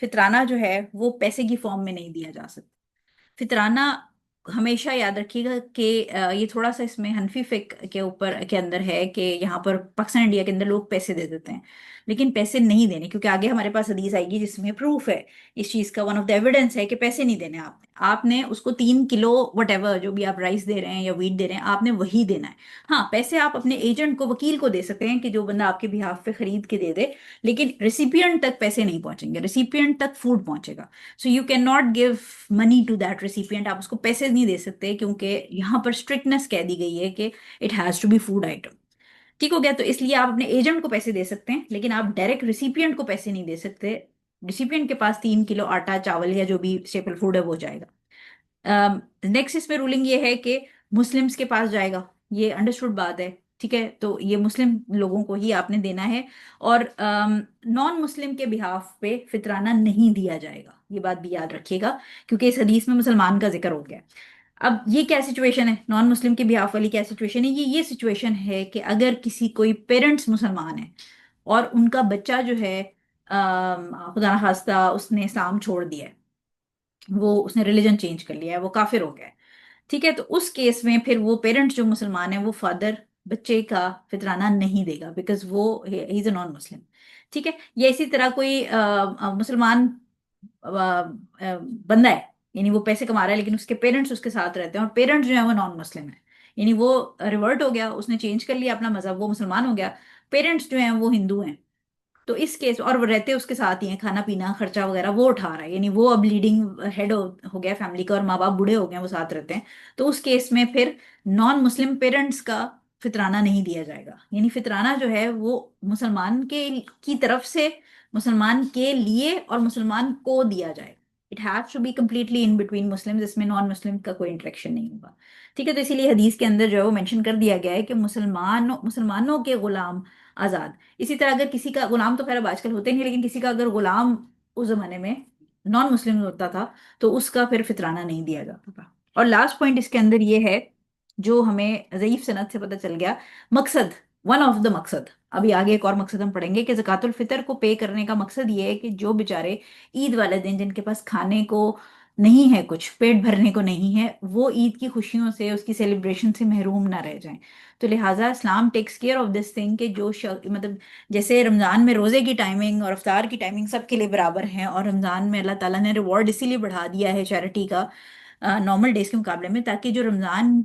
फितराना जो है वो पैसे की फॉर्म में नहीं दिया जा सकता। फितराना हमेशा याद रखिएगा कि ये थोड़ा सा इसमें हनफी फिक के ऊपर के अंदर है कि यहाँ पर पाकिस्तान इंडिया के अंदर लोग पैसे दे देते हैं, लेकिन पैसे नहीं देने, क्योंकि आगे हमारे पास हदीस आएगी जिसमें प्रूफ है इस चीज का। वन ऑफ द एविडेंस है कि पैसे नहीं देने आपने। आपने उसको 3 किलो वट एवर जो भी आप राइस दे रहे हैं या वीट दे रहे हैं आपने वही देना है। हाँ, पैसे आप अपने एजेंट को, वकील को दे सकते हैं कि जो बंदा आपके बिहाफ पे खरीद के दे दे, लेकिन रिसिपिएंट तक पैसे नहीं पहुंचेंगे, रिसिपिएंट तक फूड पहुंचेगा। So you can not give money to that recipient. आप उसको पैसे नहीं दे सकते, क्योंकि यहाँ पर स्ट्रिक्टनेस कह दी गई है कि it has to be food item. ठीक हो गया? तो इसलिए आप अपने एजेंट को पैसे दे सकते हैं, लेकिन आप डायरेक्ट रिसिपिएंट को पैसे नहीं दे सकते। रिसिपिएंट के पास 3 किलो आटा, चावल या जो भी स्टेपल फूड है वो जाएगा। नेक्स्ट इसमें रूलिंग ये है कि मुस्लिम्स के पास जाएगा। ये अंडरस्टूड बात है, ठीक है? तो ये मुस्लिम लोगों को ही आपने देना है, और नॉन मुस्लिम के बिहाफ पे फितराना नहीं दिया जाएगा। ये बात भी याद रखिएगा, क्योंकि इस हदीस में मुसलमान का जिक्र हो गया है। अब ये क्या सिचुएशन है? नॉन मुस्लिम के बिहाफ वाली क्या सिचुएशन है? ये सिचुएशन है कि अगर किसी कोई पेरेंट्स मुसलमान है और उनका बच्चा जो है खुदा ना खास्ता उसने इस्लाम छोड़ दिया है, वो उसने रिलीजन चेंज कर लिया है, वो काफिर हो गया है, ठीक है? तो उस केस में फिर वो पेरेंट्स जो मुसलमान है वो फादर बच्चे का फितराना नहीं देगा, बिकॉज वो he is a non Muslim. ठीक है? या इसी तरह कोई मुसलमान बंदा है, यानी वो पैसे कमा रहा है लेकिन उसके पेरेंट्स उसके साथ रहते हैं, और पेरेंट्स जो है वो नॉन मुस्लिम है, यानी वो रिवर्ट हो गया, उसने चेंज कर लिया अपना मजहब, वो मुसलमान हो गया, पेरेंट्स जो हैं वो हिंदू हैं। तो इस केस, और वो रहते उसके साथ ही हैं, खाना पीना खर्चा वगैरह वो उठा रहा है, यानी वो अब लीडिंग हेड हो गया फैमिली का, और माँ बाप बूढ़े हो गए हैं, वो साथ रहते हैं। तो उस केस में फिर नॉन मुस्लिम पेरेंट्स का फितराना नहीं दिया जाएगा। यानी फितराना जो है वो मुसलमान के की तरफ से मुसलमान के लिए और मुसलमान को दिया जाएगा। It has to be completely in between Muslims, इसमें नॉन मुस्लिम का कोई इंटरेक्शन नहीं होगा। ठीक है? तो इसीलिए हदीस के अंदर जो है वो मेंशन कर दिया गया है कि मुसलमानों मुसलमानों के गुलाम आजाद। इसी तरह अगर किसी का गुलाम, तो खैर अब आजकल होते नहीं, लेकिन किसी का अगर गुलाम उस जमाने में नॉन मुस्लिम होता था तो उसका फिर फितराना नहीं दिया जाता था। और लास्ट पॉइंट इसके अंदर ये है, जो हमें ज़ईफ सनद से पता चल गया, मकसद, वन ऑफ द मकसद, अभी आगे एक और मकसद हम पढ़ेंगे कि ज़कातुल फितर को पे करने का मकसद ये है कि जो बेचारे ईद वाले दिन जिनके पास खाने को नहीं है, कुछ पेट भरने को नहीं है, वो ईद की खुशियों से, उसकी सेलिब्रेशन से महरूम ना रह जाएं। तो लिहाजा Islam takes care of this thing कि जो मतलब जैसे रमज़ान में रोज़े की टाइमिंग और अफ्तार की टाइमिंग सबके लिए बराबर है, और रमज़ान में अल्लाह ताला ने रिवॉर्ड इसीलिए बढ़ा दिया है चैरिटी का नॉर्मल डेज के मुकाबले में, ताकि जो रमज़ान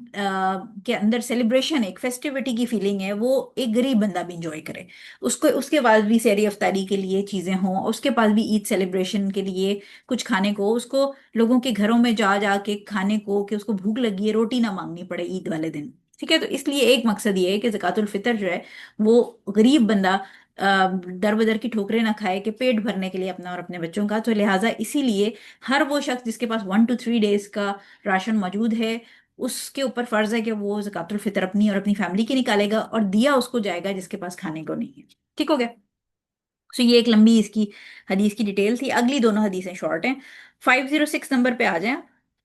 के अंदर सेलिब्रेशन, एक फेस्टिविटी की फीलिंग है, वो एक गरीब बंदा भी इंजॉय करे। उसको उसके पास भी सहरी अफ्तारी के लिए चीज़ें हों, उसके पास भी ईद सेलिब्रेशन के लिए कुछ खाने को, उसको लोगों के घरों में जा जा के खाने को, कि उसको भूख लगी है, रोटी ना मांगनी पड़े ईद वाले दिन। ठीक है? तो इसलिए एक मकसद ये है कि ज़कातुल फितर जो है वो गरीब बंदा दर बदर की ठोकरें ना खाए, कि पेट भरने के लिए अपना और अपने बच्चों का। तो लिहाजा इसीलिए हर वो शख्स जिसके पास 1 to 3 डेज का राशन मौजूद है, उसके ऊपर फर्ज है कि वो ज़कातुल फितर अपनी और अपनी फैमिली की निकालेगा, और दिया उसको जाएगा जिसके पास खाने को नहीं है। ठीक हो गया? सो ये एक लंबी इसकी हदीस की डिटेल थी। अगली दोनों हदीसें शॉर्ट हैं। 506 नंबर पे आ जाएं।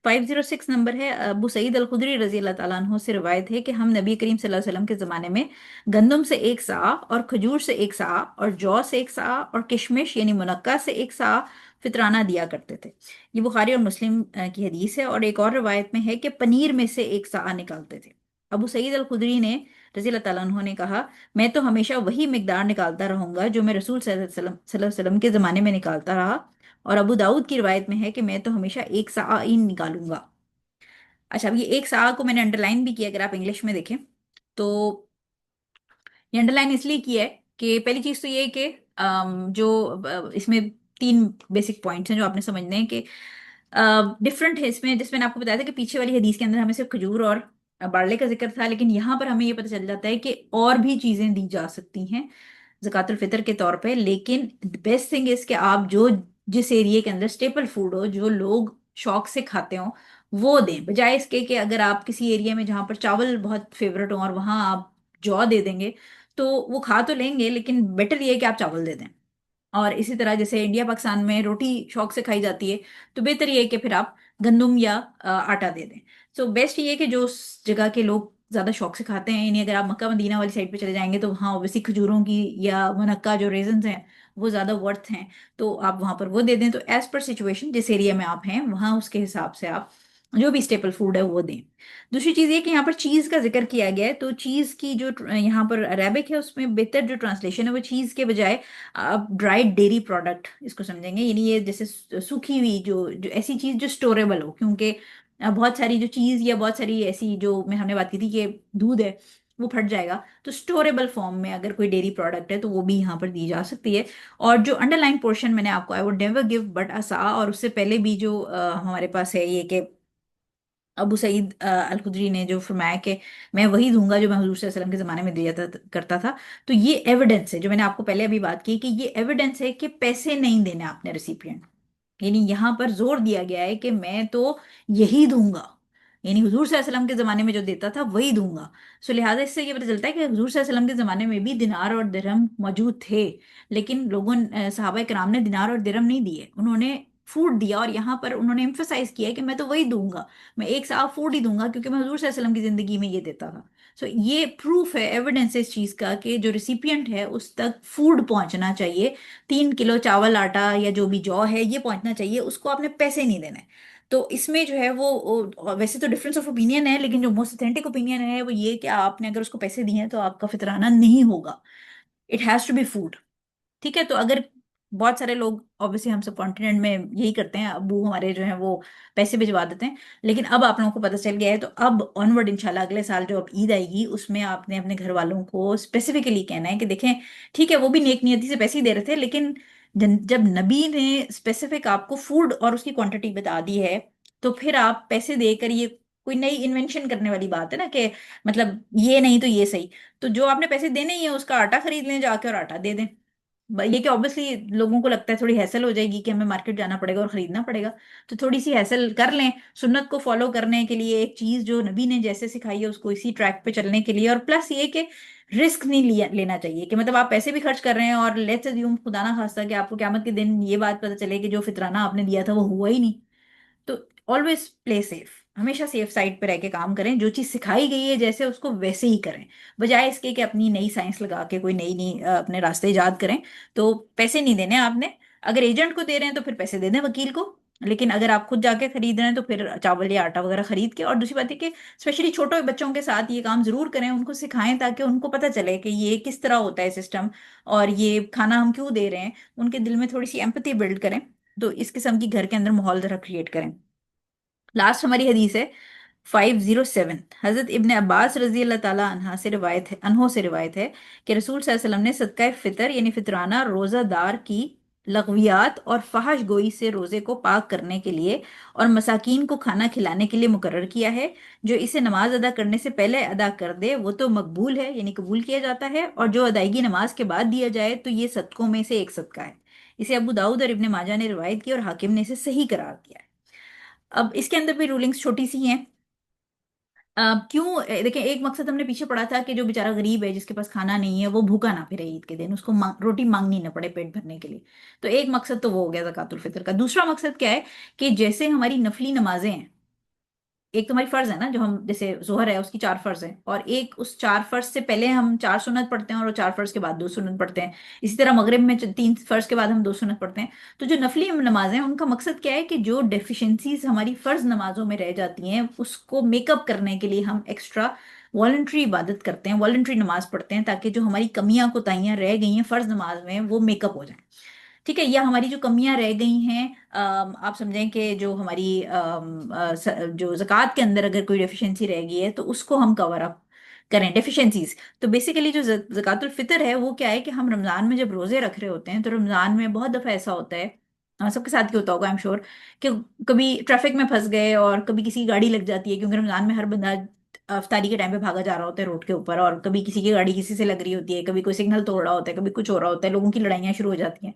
506 नंबर है, अबू सईद अल खुदरी रजी अल्लाह ताला अन्हु से रिवायत है कि हम नबी करीम सल्लल्लाहु अलैहि वसल्लम के ज़माने में गंदम से एक सा, और खजूर से एक सा, और जौ से एक सा, और किशमिश यानी मुनक्का से एक सा फितराना दिया करते थे। ये बुखारी और मुस्लिम की हदीस है। और एक और रिवायत में है कि पनीर में से एक सा निकालते थे। अबू सईद अल खुदरी ने रजी अल्लाह ताला अन्हु ने कहा, मैं तो हमेशा वही मिकदार निकालता रहूंगा जो मैं रसूल सल्लल्लाहु अलैहि वसल्लम के ज़माने में निकालता रहा। और अबू दाऊद की रिवायत में है कि मैं तो हमेशा एक साइन निकालूंगा। अच्छा, अब ये एक सा को मैंने अंडरलाइन भी किया, अगर आप इंग्लिश में देखें तो। ये अंडरलाइन इसलिए किया है कि पहली चीज तो ये है कि जो इसमें तीन बेसिक पॉइंट्स हैं जो आपने समझने हैं कि डिफरेंट है इसमें। जिसमें मैंने आपको बताया था कि पीछे वाली हदीस के अंदर हमें सिर्फ खजूर और बारले का जिक्र था, लेकिन यहाँ पर हमें ये पता चल जाता है कि और भी चीजें दी जा सकती हैं ज़कातुल फितर के तौर पे। लेकिन बेस्ट थिंग इज कि आप जो जिस एरिया के अंदर स्टेपल फूड हो, जो लोग शौक से खाते हो, वो दें, बजाय इसके कि अगर आप किसी एरिया में जहाँ पर चावल बहुत फेवरेट हो और वहाँ आप जौ दे देंगे तो वो खा तो लेंगे, लेकिन बेटर ये है कि आप चावल दे दें। और इसी तरह जैसे इंडिया पाकिस्तान में रोटी शौक से खाई जाती है, तो बेहतर ये है कि फिर आप गंदुम या आटा दे दें। सो बेस्ट ये है कि जो उस जगह के लोग ज्यादा शौक से खाते हैं, यानी अगर आप मक्का मदीना वाली साइड पे चले जाएंगे तो वहाँ ऑब्वियसली खजूरों की या मुनक्का जो रेजन्स हैं वो ज्यादा वर्थ हैं, तो आप वहां पर वो दे दें। तो एज पर सिचुएशन जिस एरिया में आप हैं वहाँ उसके हिसाब से आप जो भी स्टेपल फूड है वो दें। दूसरी चीज ये कि यहाँ पर चीज का जिक्र किया गया है, तो चीज की जो यहाँ पर अरेबिक है उसमें बेहतर जो ट्रांसलेशन है वो चीज के बजाय आप ड्राइड डेयरी प्रोडक्ट इसको समझेंगे, यानी ये जैसे सूखी हुई जो जो ऐसी चीज जो स्टोरेबल हो, क्योंकि बहुत सारी जो चीज या बहुत सारी ऐसी जो मैं हमने बात की थी कि दूध है वो फट जाएगा, तो स्टोरेबल फॉर्म में अगर कोई डेयरी प्रोडक्ट है तो वो भी यहाँ पर दी जा सकती है। और जो अंडरलाइन पोर्शन मैंने आपको I would never give but असा, और उससे पहले भी जो हमारे पास है ये कि अबू सईद अल खुदरी ने जो फरमाया कि मैं वही दूंगा जो मैं हुजूर सल्लल्लाहु अलैहि वसल्लम के ज़माने में दिया था करता था। तो ये एविडेंस है, जो मैंने आपको पहले अभी बात की कि ये एविडेंस है कि पैसे नहीं देने आपने रेसिपिएंट। यानी यहाँ पर जोर दिया गया है कि मैं तो यही दूंगा, यानी हुजूर सल्लल्लाहु अलैहि वसल्लम के ज़माने में जो देता था वही दूंगा। सो लिहाजा इससे ये पता चलता है कि हुजूर सल्लल्लाहु अलैहि वसल्लम के ज़माने में भी दिनार और दिरहम मौजूद थे, लेकिन सहाबा कराम ने दिनार और दिरहम नहीं दिए, उन्होंने फूड दिया। और यहाँ पर उन्होंने एम्फोसाइज किया है कि मैं तो वही दूंगा, मैं एक साफ फूड ही दूंगा क्योंकि मैं हजूर सल्लल्लाहु अलैहि वसल्लम की जिंदगी में ये देता था। सो ये प्रूफ है, एविडेंस है इस चीज का कि जो रिसिपिएंट है उस तक फूड पहुंचना चाहिए। 3 किलो चावल आटा या जो भी जौ है ये पहुंचना चाहिए, उसको आपने पैसे नहीं देने। तो इसमें जो है वैसे तो डिफरेंस ऑफ ओपिनियन है, लेकिन जो मोस्ट ऑथेंटिक ओपिनियन है वो ये कि आपने अगर उसको पैसे दिए हैं तो आपका फितराना नहीं होगा। It has to be food. ठीक है, तो अगर बहुत सारे लोग ऑब्वियसली हम सब कॉन्टिनेंट में यही करते हैं, अबू हमारे जो है वो पैसे भिजवा देते हैं, लेकिन अब आप लोगों को पता चल गया है तो अब ऑनवर्ड इंशाल्लाह अगले साल जो अब ईद आएगी उसमें आपने अपने घर वालों को स्पेसिफिकली कहना है कि देखें, ठीक है वो भी नेक नियति से पैसे ही दे रहे थे, लेकिन जब नबी ने स्पेसिफिक आपको फूड और उसकी क्वांटिटी बता दी है, तो फिर आप पैसे देकर ये कोई नई इन्वेंशन करने वाली बात है ना कि मतलब ये नहीं तो ये सही। तो जो आपने पैसे देने ही है उसका आटा खरीद लें जाके और आटा दे दें। ये कि ऑब्वियसली लोगों को लगता है थोड़ी हैसल हो जाएगी कि हमें मार्केट जाना पड़ेगा और खरीदना पड़ेगा, तो थोड़ी सी हैसल कर लें सुन्नत को फॉलो करने के लिए, एक चीज जो नबी ने जैसे सिखाई है उसको इसी ट्रैक पे चलने के लिए। और प्लस ये कि रिस्क नहीं लेना चाहिए कि मतलब आप पैसे भी खर्च कर रहे हैं और लेट्स अज्यूम खुदा ना खास्ता कि आपको क्यामत के दिन ये बात पता चले कि जो फितराना आपने दिया था वो हुआ ही नहीं। तो ऑलवेज प्ले सेफ, हमेशा सेफ साइड पे रह के काम करें, जो चीज सिखाई गई है जैसे उसको वैसे ही करें, बजाय इसके कि अपनी नई साइंस लगा के कोई नई नई अपने रास्ते इजाद करें। तो पैसे नहीं देने आपने, अगर एजेंट को दे रहे हैं तो फिर पैसे दे दें वकील को, लेकिन अगर आप खुद जाके खरीद रहे हैं तो फिर चावल या आटा वगैरह खरीद के। और दूसरी बात है कि स्पेशली छोटे बच्चों के साथ ये काम जरूर करें, उनको सिखाएं ताकि उनको पता चले कि ये किस तरह होता है सिस्टम और ये खाना हम क्यों दे रहे हैं, उनके दिल में थोड़ी सी एम्पैथी बिल्ड करें। तो इस किस्म की घर के अंदर माहौल जरा क्रिएट करें। लास्ट हमारी हदीस है 507। हजरत इब्ने अब्बास रजी अल्लाह ताला अन्हो से रिवायत है कि रसूल सल्लल्लाहु अलैहि वसल्लम ने सदका फितर यानी फितराना रोजादार की लग़वियात और फहश गोई से रोजे को पाक करने के लिए और मसाकीन को खाना खिलाने के लिए मुकर्रर किया है। जो इसे नमाज अदा करने से पहले अदा कर दे वो तो मकबूल है, यानी कबूल किया जाता है, और जो अदायगी नमाज के बाद दिया जाए तो ये सदकों में से एक सदका है। इसे अबू दाऊद और इब्ने माजा ने रिवायत की और हाकिम ने इसे सही करार दिया है। अब इसके अंदर भी रूलिंग्स छोटी सी हैं। क्यों देखिए, एक मकसद हमने पीछे पढ़ा था कि जो बेचारा गरीब है जिसके पास खाना नहीं है वो भूखा ना फिरे ईद के दिन, उसको रोटी मांगनी ना पड़े पेट भरने के लिए। तो एक मकसद तो वो हो गया ज़कातुल फितर का। दूसरा मकसद क्या है कि जैसे हमारी नफली नमाजें हैं, एक तो हमारी फर्ज है ना, जो हम जैसे जोहर है उसकी 4 फर्ज है, और एक उस 4 फर्ज से पहले हम 4 सुन्नत पढ़ते हैं और वो 4 फर्ज के बाद 2 सुन्नत पढ़ते हैं। इसी तरह मगरिब में 3 फर्ज के बाद हम 2 सुन्नत पढ़ते हैं। तो जो नफली नमाजें हैं उनका मकसद क्या है कि जो डेफिशिएंसीज हमारी फर्ज नमाजों में रह जाती हैं उसको मेकअप करने के लिए हम एक्स्ट्रा वॉलंटरी इबादत करते हैं, वॉलंटरी नमाज पढ़ते हैं, ताकि जो हमारी कमियां कोताहियां रह गई हैं फर्ज नमाज में वो मेकअप हो जाए। ठीक है, या हमारी जो कमियां रह गई हैं, आप समझें कि जो हमारी जो ज़कात के अंदर अगर कोई डेफिशिएंसी रह गई है तो उसको हम कवर अप करें डेफिशिएंसीज। तो बेसिकली जो जकातुल फितर है वो क्या है कि हम रमजान में जब रोजे रख रहे होते हैं, तो रमजान में बहुत दफा ऐसा होता है, सबके साथ ही होता होगा आई एम श्योर, कि कभी ट्रैफिक में फंस गए और कभी किसी की गाड़ी लग जाती है, क्योंकि रमजान में हर बंदा अफ्तारी के टाइम पे भागा जा रहा होता है रोड के ऊपर, और कभी किसी की गाड़ी किसी से लग रही होती है, कभी कोई सिग्नल तोड़ रहा होता है, कभी कुछ हो रहा होता है, लोगों की लड़ाइयाँ शुरू हो जाती हैं।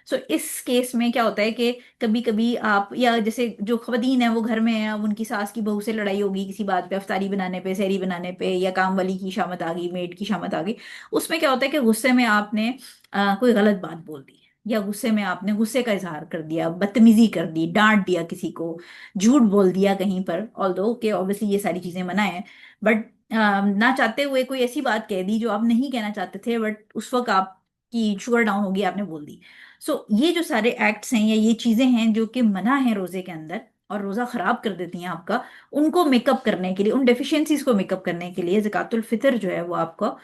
सो इस केस में क्या होता है कि कभी कभी आप, या जैसे जो खवातीन है वो घर में है, अब उनकी सास की बहू से लड़ाई होगी किसी बात पे, अफ्तारी बनाने पे, सहरी बनाने पे, या काम वाली की शामत आ गई, मेड की शामत आ गई, उसमें क्या होता है कि गुस्से में आपने कोई गलत बात बोल दी, या गुस्से में आपने गुस्से का इजहार कर दिया, बदतमीजी कर दी, डांट दिया किसी को, झूठ बोल दिया कहीं पर, ऑल्दो के ऑब्वियसली ये सारी चीजें मना है, बट ना चाहते हुए कोई ऐसी बात कह दी जो आप नहीं कहना चाहते थे, बट उस वक्त आपकी शुगर डाउन होगी, आपने बोल दी। सो ये जो सारे एक्ट्स हैं या ये चीजें हैं जो कि मना है रोजे के अंदर, और रोजा खराब कर देती हैं आपका, उनको मेकअप करने के लिए, उन डेफिशिएंसीज को मेकअप करने के लिए जकातुल फितर जो है वो आपको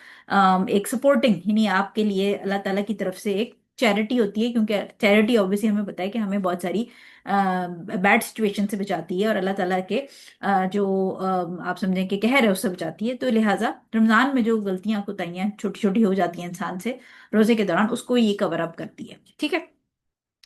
एक सपोर्टिंग, यानी आपके लिए अल्लाह ताला की तरफ से एक चैरिटी होती है, क्योंकि चैरिटी ऑब्वियसली हमें पता है कि हमें बहुत सारी बैड सिचुएशन से बचाती है, और अल्लाह ताला के जो आप समझें कि कहर है उससे बचाती है। तो लिहाजा रमजान में जो गलतियां कोताहियां छोटी छोटी हो जाती हैं इंसान से रोजे के दौरान, उसको ये कवर अप करती है। ठीक है।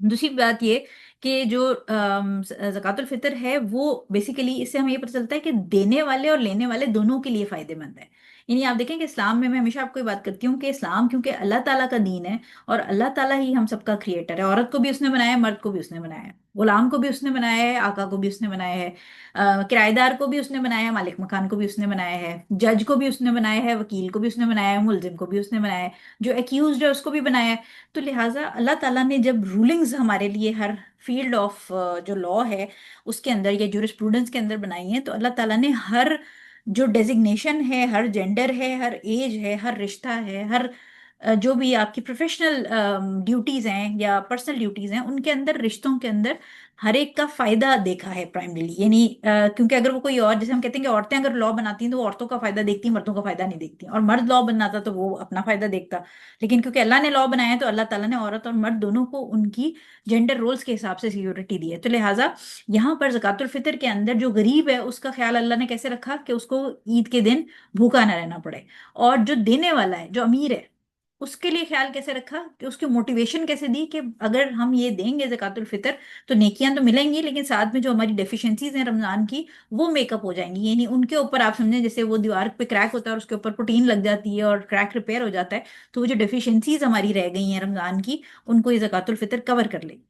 दूसरी बात ये कि जो जकातुल फितर है वो बेसिकली, इससे हमें ये पता चलता है कि देने वाले और लेने वाले दोनों के लिए फायदेमंद है। यानी आप देखें कि इस्लाम में, मैं हमेशा आपको ये बात करती हूँ कि इस्लाम क्योंकि अल्लाह ताला का दीन है, और अल्लाह ताला ही हम सबका क्रिएटर है, औरत को भी उसने बनाया है, मर्द को भी उसने बनाया है, गुलाम को भी उसने बनाया है, आका को भी उसने बनाया है, किराएदार को भी उसने बनाया है, मालिक मकान को भी उसने बनाया है, जज को भी उसने बनाया है, वकील को भी उसने बनाया है, मुलजिम को भी उसने बनाया है, जो एक्यूज है उसको भी बनाया है। तो लिहाजा अल्लाह ताला ने जब रूलिंग्स हमारे लिए हर फील्ड ऑफ जो लॉ है उसके अंदर या जूरिस्प्रूडेंस के अंदर बनाई है, तो अल्लाह ताला ने हर जो डेजिग्नेशन है, हर जेंडर है, हर एज है, हर रिश्ता है, हर जो भी आपकी प्रोफेशनल ड्यूटीज हैं या पर्सनल ड्यूटीज हैं, उनके अंदर, रिश्तों के अंदर हर एक का फायदा देखा है प्राइमरीली। यानी क्योंकि अगर वो कोई और, जैसे हम कहते हैं कि औरतें अगर लॉ बनाती हैं तो वो औरतों का फायदा देखती हैं, मर्दों का फायदा नहीं देखती, और मर्द लॉ बनाता तो वो अपना फायदा देखता। लेकिन क्योंकि अल्लाह ने लॉ बनाया है, तो अल्लाह ताला ने औरत और मर्द दोनों को उनकी जेंडर रोल्स के हिसाब से सिक्योरिटी दी है। तो लिहाजा यहाँ पर जकातुल फितर के अंदर जो गरीब है उसका ख्याल अल्लाह ने कैसे रखा कि उसको ईद के दिन भूखा ना रहना पड़े, और जो देने वाला है, जो अमीर है, उसके लिए ख्याल कैसे रखा कि उसकी मोटिवेशन कैसे दी कि अगर हम ये देंगे जकातुल फितर तो नेकियां तो मिलेंगी, लेकिन साथ में जो हमारी डेफिशिएंसीज हैं रमजान की वो मेकअप हो जाएंगी। यानी उनके ऊपर आप समझें जैसे वो दीवार पे क्रैक होता है और उसके ऊपर प्रोटीन लग जाती है और क्रैक रिपेयर हो जाता है, तो वो जो डेफिशिएंसीज हमारी रह गई हैं रमजान की, उनको ये जकातुल फितर कवर कर लेगी।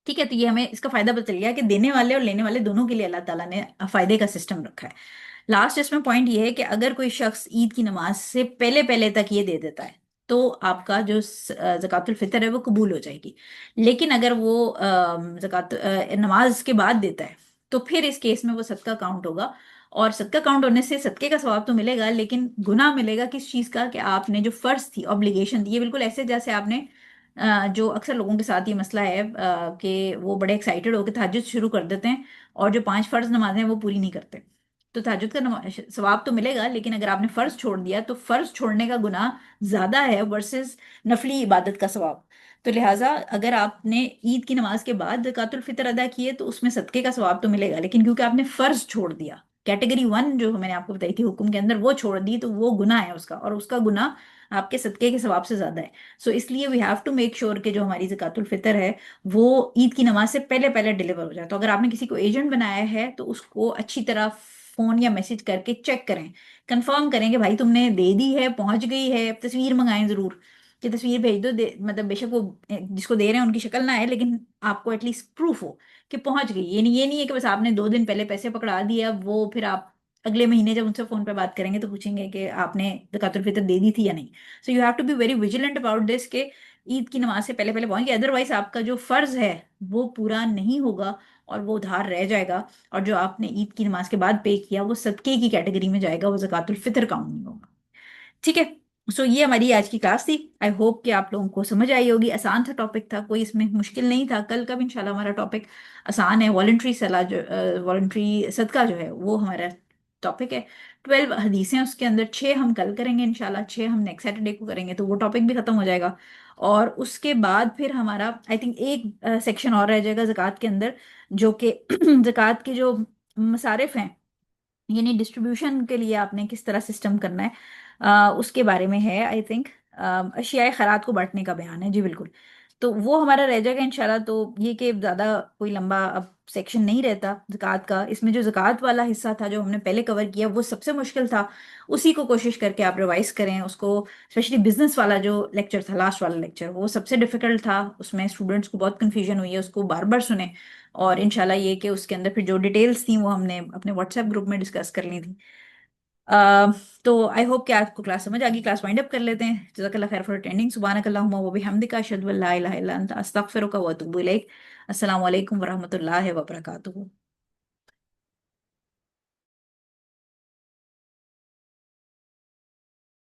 ठीक है। तो ये हमें इसका फायदा पता चल गया कि देने वाले और लेने वाले दोनों के लिए अल्लाह ताला ने फायदे का सिस्टम रखा है। लास्ट इसमें पॉइंट ये है कि अगर कोई शख्स ईद की नमाज से पहले पहले तक ये दे देता है तो आपका जो जकातुल फितर है वो कबूल हो जाएगी। लेकिन अगर वो नमाज के बाद देता है तो फिर इस केस में वो सदका काउंट होगा, और सदका काउंट होने से सदके का सवाब तो मिलेगा, लेकिन गुनाह मिलेगा किस चीज का, कि आपने जो फर्ज थी, ऑब्लिगेशन थी, ये बिल्कुल ऐसे जैसे आपने जो अक्सर लोगों के साथ ये मसला है कि वो बड़े एक्साइटेड होकर तहज्जुद शुरू कर देते हैं और जो 5 फर्ज नमाजें हैं वो पूरी नहीं करते। तो तहज्जुद का सवाब तो मिलेगा, लेकिन अगर आपने फर्ज छोड़ दिया तो फर्ज छोड़ने का गुनाह ज्यादा है वर्सेस नफली इबादत का सवाब। तो लिहाजा अगर आपने ईद की नमाज के बाद ज़कातुल फितर अदा किए तो उसमें सदके का सवाब तो मिलेगा, लेकिन क्योंकि आपने फर्ज छोड़ दिया, कैटेगरी 1 जो मैंने आपको बताई थी हुक्म के अंदर, वो छोड़ दी, तो वो गुनाह है उसका, और उसका गुनाह आपके सदके के सवाब से ज्यादा है। सो इसलिए we have to make sure कि जो हमारी ज़कातुल फितर है वो ईद की नमाज से पहले पहले डिलीवर हो जाए। तो अगर आपने किसी को एजेंट बनाया है तो उसको अच्छी तरह फोन या मैसेज करके चेक करें, कंफर्म करें कि भाई तुमने दे दी है, पहुंच गई है। तस्वीर मंगाएं जरूर कि तस्वीर भेज दो, मतलब बेशक वो जिसको दे रहे हैं उनकी शक्ल ना आए, लेकिन आपको एटलीस्ट प्रूफ हो कि पहुंच गई। ये नहीं है कि बस आपने 2 दिन पहले पैसे पकड़ा दिए, अब वो फिर आप अगले महीने जब उनसे फोन पे बात करेंगे तो पूछेंगे कि आपने ज़कातुल फितर दे दी थी या नहीं। So you have to be very vigilant about this के ईद की नमाज से पहले पहले पहुंचे, अदरवाइज आपका जो फर्ज है वो पूरा नहीं होगा और वो उधार रह जाएगा, और जो आपने ईद की नमाज के बाद पे किया वो सदके की कैटेगरी में जाएगा, वो ज़कातुल फितर काउंट नहीं होगा। ठीक है। सो ये हमारी आज की क्लास थी। आई होप कि आप लोगों को समझ आई होगी। आसान सा टॉपिक था, कोई इसमें मुश्किल नहीं था। कल का भी इंशाल्लाह हमारा टॉपिक आसान है। वॉलेंट्री सलाह जो वॉलेंट्री सदका जो है वो हमारा टॉपिक है। 12 हदीसें उसके अंदर, 6 हम कल करेंगे इंशाल्लाह, 6 हम नेक्स्ट सैटरडे को करेंगे, तो वो टॉपिक भी खत्म हो जाएगा। और उसके बाद फिर हमारा आई थिंक एक सेक्शन और रह जाएगा ज़कात के अंदर, जो कि ज़कात के जो मसारिफ हैं, यानी डिस्ट्रीब्यूशन के लिए आपने किस तरह सिस्टम करना है, उसके बारे में है आई थिंक। अशियाए खैरात को बांटने का बयान है जी, बिल्कुल। तो वो हमारा रह जाएगा इंशाल्लाह। तो ये कि ज़्यादा कोई लंबा अब सेक्शन नहीं रहता ज़कात का। इसमें जो ज़कात वाला हिस्सा था जो हमने पहले कवर किया वो सबसे मुश्किल था। उसी को कोशिश करके आप रिवाइज करें उसको। स्पेशली बिजनेस वाला जो लेक्चर था, लास्ट वाला लेक्चर, वो सबसे डिफिकल्ट था। उसमें स्टूडेंट्स को बहुत कन्फ्यूजन हुई है, उसको बार बार सुने। और इंशाल्लाह ये कि उसके अंदर फिर जो डिटेल्स थी वो हमने अपने व्हाट्सएप ग्रुप में डिस्कस कर ली थी। अ, तो आई होप कि आपको क्लास समझ आ गई। क्लास वाइंड अप कर लेते हैं। जज़ाकल्लाह खैर फॉर अटेंडिंग। सुब्हानक अल्लाहुम्मा व बिहम्दिका अशहदु अल्ला इलाहा इल्ला अंता अस्तगफिरुका व अतूबु इलैक। अस्सलामु अलैकुम व रहमतुल्लाहि व बरकातुहू।